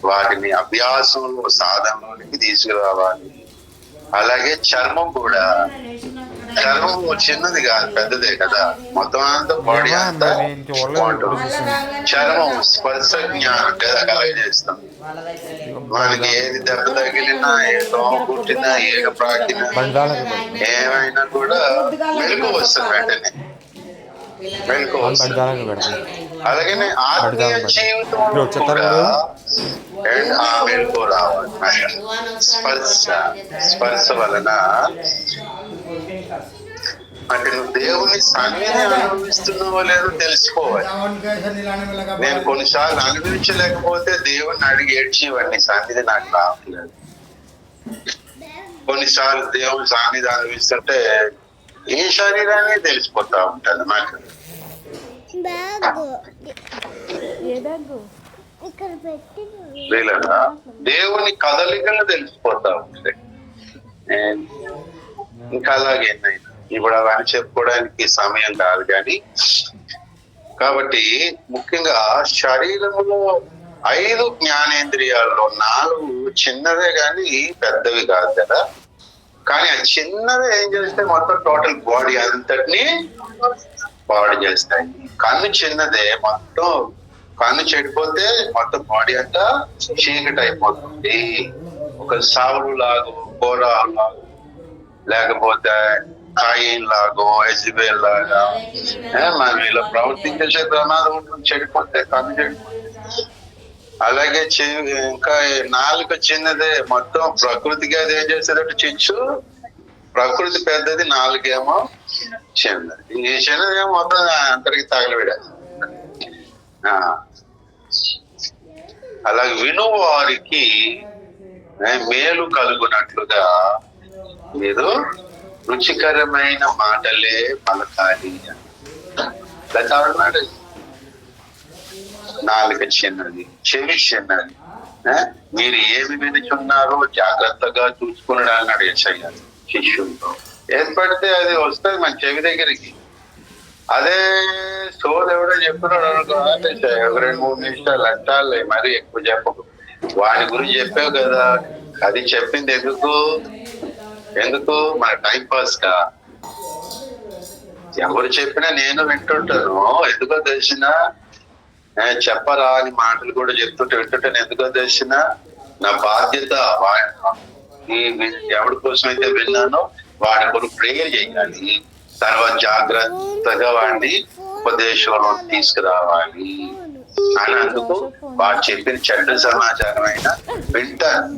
వాటిని అభ్యాసంలో సాధనలోనికి తీసుకురావాలి. అలాగే చర్మం కూడా, చర్మం చిన్నది కాదు, పెద్దదే కదా, మొత్తం అంతా బాడీ అంతా బాగుంటుంది. చర్మం స్పర్శ జ్ఞానం కదా కలగజేస్తాం. మనకి ఏది దెబ్బ తగిలినా, ఏ దోమ పుట్టినా, ఏగ ప్రాకినా, ఏమైనా కూడా మెలకు వస్తుంది, వెంటనే మెలకు వస్తుంది. అలాగనే ఆత్మీయ జీవితం కూడా ఆ మెలకు రావాలి. స్పర్శ వలన అంటే నువ్వు దేవుని సన్నిధి అనుభవిస్తున్నావో లేదో తెలుసుకోవాలి. నేను కొన్నిసార్లు అనుభవించలేకపోతే దేవుణ్ణి అడిగి ఏడ్చేవాడిని, సన్నిధి నాకు రావట్లేదు. కొన్నిసార్లు దేవుని సన్నిధి అనుభవిస్తుంటే ఈ శరీరాన్ని తెలిసిపోతా ఉంటుంది నాకు. దేవుని కదలికలు తెలిసిపోతా ఉంటాయి. ఇంకా అలాగేనైనా ఇప్పుడు అవన్నీ చెప్పుకోవడానికి సమయం కాదు కానీ, కాబట్టి ముఖ్యంగా శరీరంలో 5 జ్ఞానేంద్రియాల్లో 4 చిన్నవే కానీ పెద్దవి కాదు కదా. కానీ ఆ చిన్నవే ఏం చేస్తే మొత్తం టోటల్ బాడీ అంతటిని పాడు చేస్తాయి. కన్ను చిన్నదే, మొత్తం కన్ను చెడిపోతే మొత్తం బాడీ అంతా చీకటి అయిపోతుంది. ఒక సావులు లాగు, కోరాలు లాగు, లేకపోతే కాయిన్ లాగో, ఎజిబేల్ లాగా మనం ఇలా ప్రవర్తించేసే ప్రమాదం ఉంటుంది. చెడిపోతే కన్ను చెడిపోతే. అలాగే ఇంకా 4 చిన్నదే, మొత్తం ప్రకృతికి అది ఏం చేసేటట్టు చిచ్చు. ప్రకృతి పెద్దది, 4 ఏమో చిన్నది. ఈ చిన్నదేమో మొత్తం అందరికి తగలబెడాలి. అలాగే వినువారికి మేలు కలుగునట్లుగా మీరు రుచికరమైన మాటలే పలకాలి. అన్నాడు. 4 చిన్నది, చెవి చిన్నది. మీరు ఏమి వినుచున్నారో జాగ్రత్తగా చూసుకున్నాడు అన్నాడు యేసయ్య శిష్యులతో. ఏర్పడితే అది వస్తుంది మన చెవి దగ్గరికి. అదే సోది ఎవడో చెప్తున్నాడు అనుకో, 2-3 నిమిషాలు అంటాలే, మరి ఎక్కువ చెప్పకు. వాడి గురించి చెప్పావు కదా, అది చెప్పింది ఎందుకు మన టైం పాస్ గా. ఎవరు చెప్పినా నేను వింటుంటాను. ఎందుకో తెలిసిన చెప్పరా అని మాటలు కూడా వింటుంటాను. ఎందుకో తెలిసిన నా బాధ్యత. ఎవరి కోసం అయితే విన్నానో వాడి కొరకు ప్రేయర్ చేయాలి. తర్వాత జాగ్రత్తగా వాడిని ఉపదేశంలో తీసుకురావాలి అని. అందుకు వాడు చెప్పిన చెడ్డ సమాచారం అయినా వింటాను.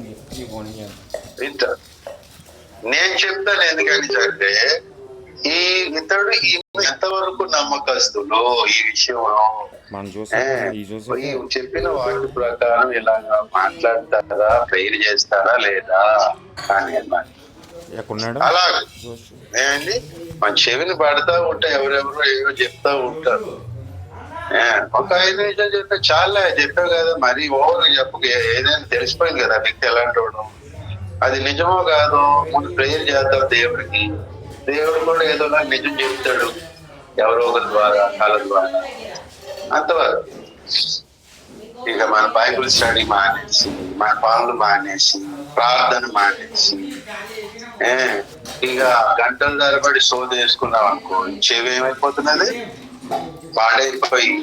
నేను చెప్తాను ఎందుకని అంటే ఇతడు ఎంతవరకు నమ్మకస్తులు ఈ విషయంలో. చెప్పిన వాటి ప్రకారం ఇలాగా మాట్లాడతారా, ప్రేయర్ చేస్తారా లేదా అని. అలాగే ఏమండి, మన చెవిని పడతా ఉంటా, ఎవరెవరో ఏవో చెప్తా ఉంటారు. ఒక 5 నిమిషాలు చెప్తే చాలా చెప్పావు కదా, మరి ఓవర్ చెప్పు. ఏదైనా తెలిసిపోయింది కదా వ్యక్తి ఎలాంటి వాడు. అది నిజమో కాదో ముందు ప్రేయర్ చేద్దాం దేవుడికి. దేవుడు కూడా ఏదో నిజం చెప్తాడు ఎవరో ఒకరి ద్వారా, కళ ద్వారా. అంతవరకు ఇక మన బైబిల్ స్టడీ మానేసి, మన పనులు మానేసి, ప్రార్థన మానేసి ఇక గంటల తరబడి సోద వేసుకున్నాం అనుకో, చెవి ఏమైపోతున్నది, పాడైపోయి.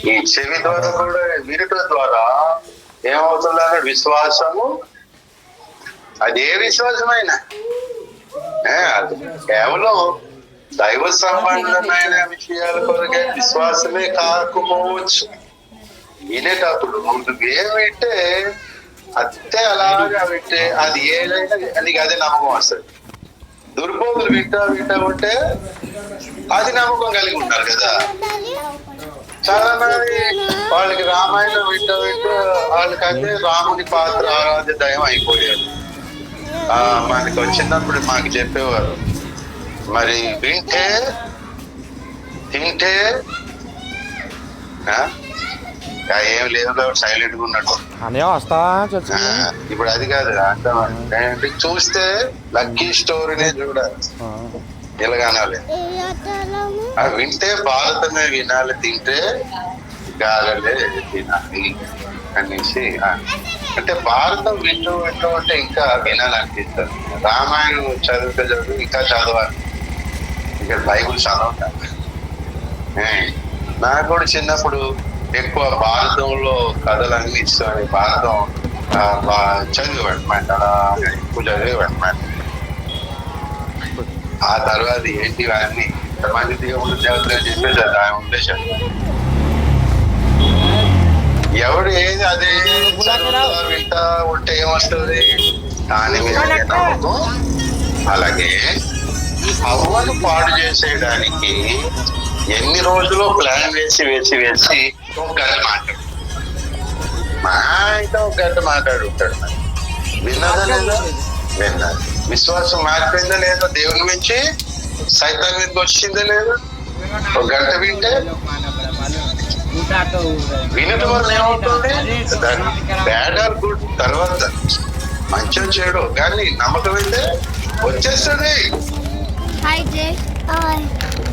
ఈ చెవి ద్వారా కూడా వినటం ద్వారా ఏమవుతుందంటే విశ్వాసము. అదే విశ్వాసమైన కేవలం దైవ సంబంధమైన విషయాల కొరకే విశ్వాసమే కాకపోవచ్చు. వినేటప్పుడు నువ్వేం వింటే అంతే, అలాగా వింటే అది ఏదైనా నీకు అదే నమ్మకం వస్తుంది. దుర్బోధులు వింటా ఉంటే అది నమ్మకం కలిగి ఉంటారు కదా. చాలా మంది వాళ్ళకి రామాయణం వింటూ వాళ్ళకంటే రాముని పాత్ర ఆరాధ్య దయం అయిపోయారు. మనకి వచ్చినప్పుడు మాకు చెప్పేవారు, మరి వింటే తింటే ఏం లేదు కాబట్టి సైలెంట్ గా ఉన్నట్టు. ఇప్పుడు అది కాదు అంటే చూస్తే లక్కీ స్టోరీనే చూడాలి, ఇలాగనాలి. అవి వింటే భారతమే వినాలి, తింటే గాలలే తినాలి అనేసి. అంటే భారతం వింటూ అంటే ఇంకా వినాలనిపిస్తుంది. రామాయణం చదువు ఇంకా చదవాలి, ఇంకా బైబుల్ చదవాలి. నాకు కూడా చిన్నప్పుడు ఎక్కువ భారతంలో కథలన్నీ ఇస్తాను. భారతం చదివేవాడమాట, ఎక్కువ చదివేవాడమాట. ఆ తర్వాత ఏంటి అన్ని మంది దేవుడు దేవతలు చెప్పేసి ఆయన ఉద్దేశం. ఎవడు ఏది అదే వింటా ఉంటే ఏమొస్తుంది దాని మీద నమ్మకం. అలాగే అవ్వను పాడు చేసేయడానికి ఎన్ని రోజులు ప్లాన్ వేసి ఒక గంట మాట్లాడు, మా అయితే ఒక గంట మాట్లాడుంటాడు. విన్నదా లేదా? విన్నది. విశ్వాసం మారిపోయిందా లేదా? దేవుని నుంచి సైతాన్ మీదకి వచ్చిందా లేదా? ఒక గంట వింటే వినటం వల్ల ఏమవుతుంది? బ్యాడ్ ఆర్ గుడ్ తర్వాత మంచిగా చేయడం, కానీ నమ్మకం అయితే వచ్చేస్తుంది.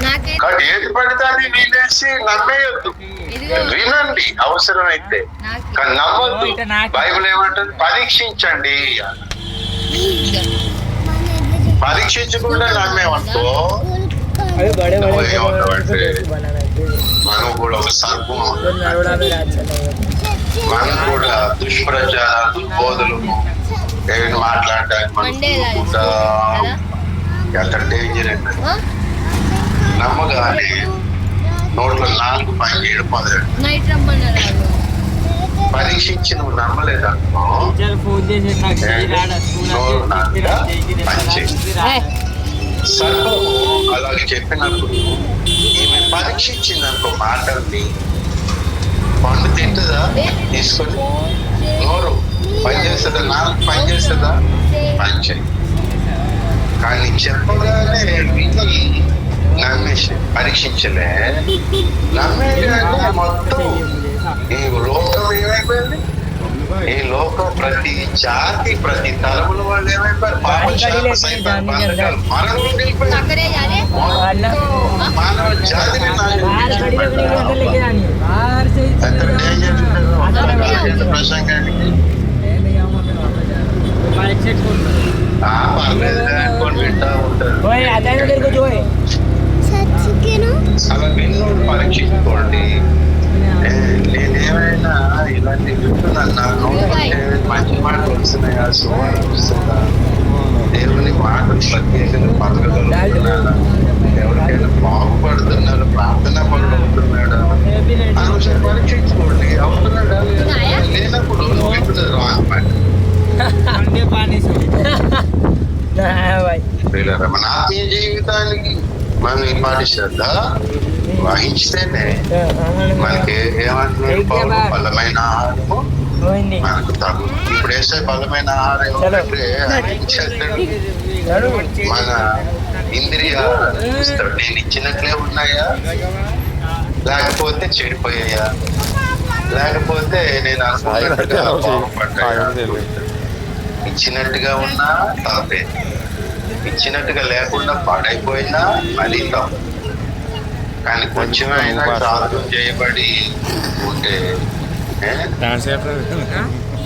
నాకే కాబట్టి ఏది పడితే అది వినేసి నమ్మేయొద్దు. ఇదిగో వినండి అవసరమైతే, కానీ నమ్మొద్దు. బైబిల్ ఏమంటుంది? పరీక్షించండి. పరీక్షించకుండా నమ్మేమనుకో ఏమవుతామంటే మనం కూడా ఒక సర్పం, మనం కూడా దుష్ప్రచారాలు దుర్బోధులు ఏమైనా మాట్లాడటానికి ఎంత డేంజర్ అంటే నమ్మగానే నోట్లో 4 పని చేయడం మొదలెడు. నైట్ రమ్మన్నారు పరీక్షించి నువ్వు నమ్మలేదనుకో సర్వము అలాగే చెప్పినప్పుడు ఈమె పరీక్షించిందనుకో మాటల్ని, పండు తింటుందా తీసుకొని, నోరు పనిచేస్తుందా, 4 పని చేస్తుందా, పని చేయి. కానీ చెప్పగానే విని నమ్మేసి పరీక్షించలే, నమ్మేది మొత్తం ఈ లోకం ఏమైపోయింది? ఈ లోకం ప్రతి జాతి ప్రతి తరముల వాళ్ళు ఏమైపోయారు? మానవ జాతిని ప్రసంగానికి అనుకోని వింటా ఉంటారు. అలా విన్నోడు పరీక్షించుకోండి. నేనేమైనా ఇలాంటి వింటున్నాను, నా నోటికి మంచి మాటలు వస్తున్నాయా, సువార్త వస్తుందా, దేవుని మాటలు ప్రత్యేకంగా పలకగలుగుతున్నాడా, ఎవరికైనా బాగుపడుతున్నారు, ప్రార్థన పనులు అవుతున్నాడా అని ఒకసారి పరీక్షించుకోండి. అవుతున్నాడా లేనప్పుడు నువ్వు వింటున్నారు అన్నమాట. మన ఆత్మీయ జీవితానికి మనం ఈ పాటి శ్రద్ధ వహించితేనే మనకి ఏమంటున్నారు? బలమైన ఆహారము మనకు తగు. ఇప్పుడు వేసే బలమైన ఆహారం ఏమంటే మన ఇంద్రియాలు ఇస్తాడు. నేను ఇచ్చినట్లే ఉన్నాయా, లేకపోతే చెడిపోయాయా, లేకపోతే నేను అనుకున్నట్టుగా బాగుపడ్డాయా. ఇచ్చినట్టుగా ఉన్నా తప్పే, ఇచ్చినట్టుగా లేకుండా పాడైపోయినా అది తప్పు. కానీ కొంచెమైనా సాధన చేయబడి ఉంటే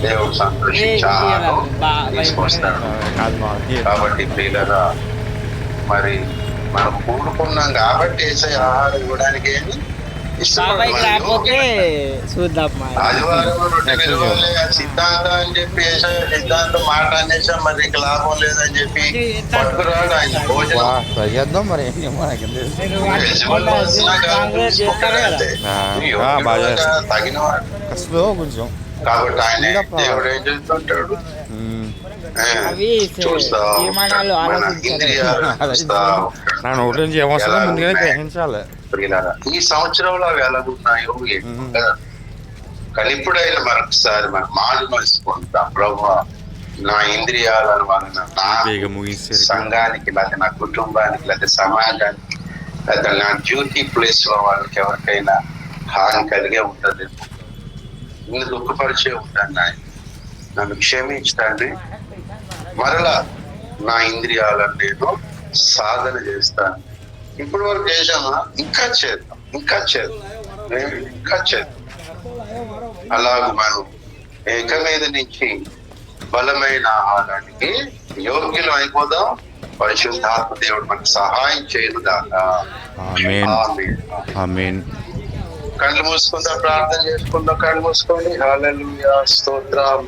దేవుడు సంతోషించాలో తీసుకొస్తాడు. కాబట్టి ప్రియులరా, మరి మనం కూడుకున్నాం కాబట్టి వేసే ఆహారం ఇవ్వడానికి ఏమి ఆదివారం సిద్ధాంతం అని చెప్పి సిద్ధాంతం మాట అనేసాం, మరి ఇంక లాభం లేదని చెప్పి పట్టుకురాడు ఆయన భోజనం. తగినవాడు కాబట్టి ఆయన దేవుడు ఏం చేస్తుంటాడు? ఈ సంవత్సరంలో అవి ఎలాగున్నాయో కానీ ఇప్పుడైనా మరొకసారి మనం మారు మలుసుకుంటాం. ప్రభు, నా ఇంద్రియాలను వలన నా సంఘానికి, లేదా నా కుటుంబానికి, లేదా సమాజానికి, లేదా నా డ్యూటీ ప్లేస్ లో వాళ్ళకి ఎవరికైనా హాని కలిగే ఉంటుంది, నిన్ను దుఃఖపరిచే ఉంటాను. నన్ను క్షమించండి. మరలా నా ఇంద్రియాలను నేను సాధన చేస్తాను. ఇప్పుడు వరకు చేసామా, ఇంకా చేద్దాం, ఇంకా చేద్దాం. అలాగ మనం ఇక మీద నుంచి బలమైన ఆహారానికి యోగ్యులు అయిపోదాం. పరిశుద్ధాత్మ దేవుడు మనకు సహాయం చేయను దాకా. కళ్ళు మూసుకుందాం, ప్రార్థన చేసుకుందాం. కళ్ళు మూసుకోండి. హల్లెలూయా, స్తోత్రం.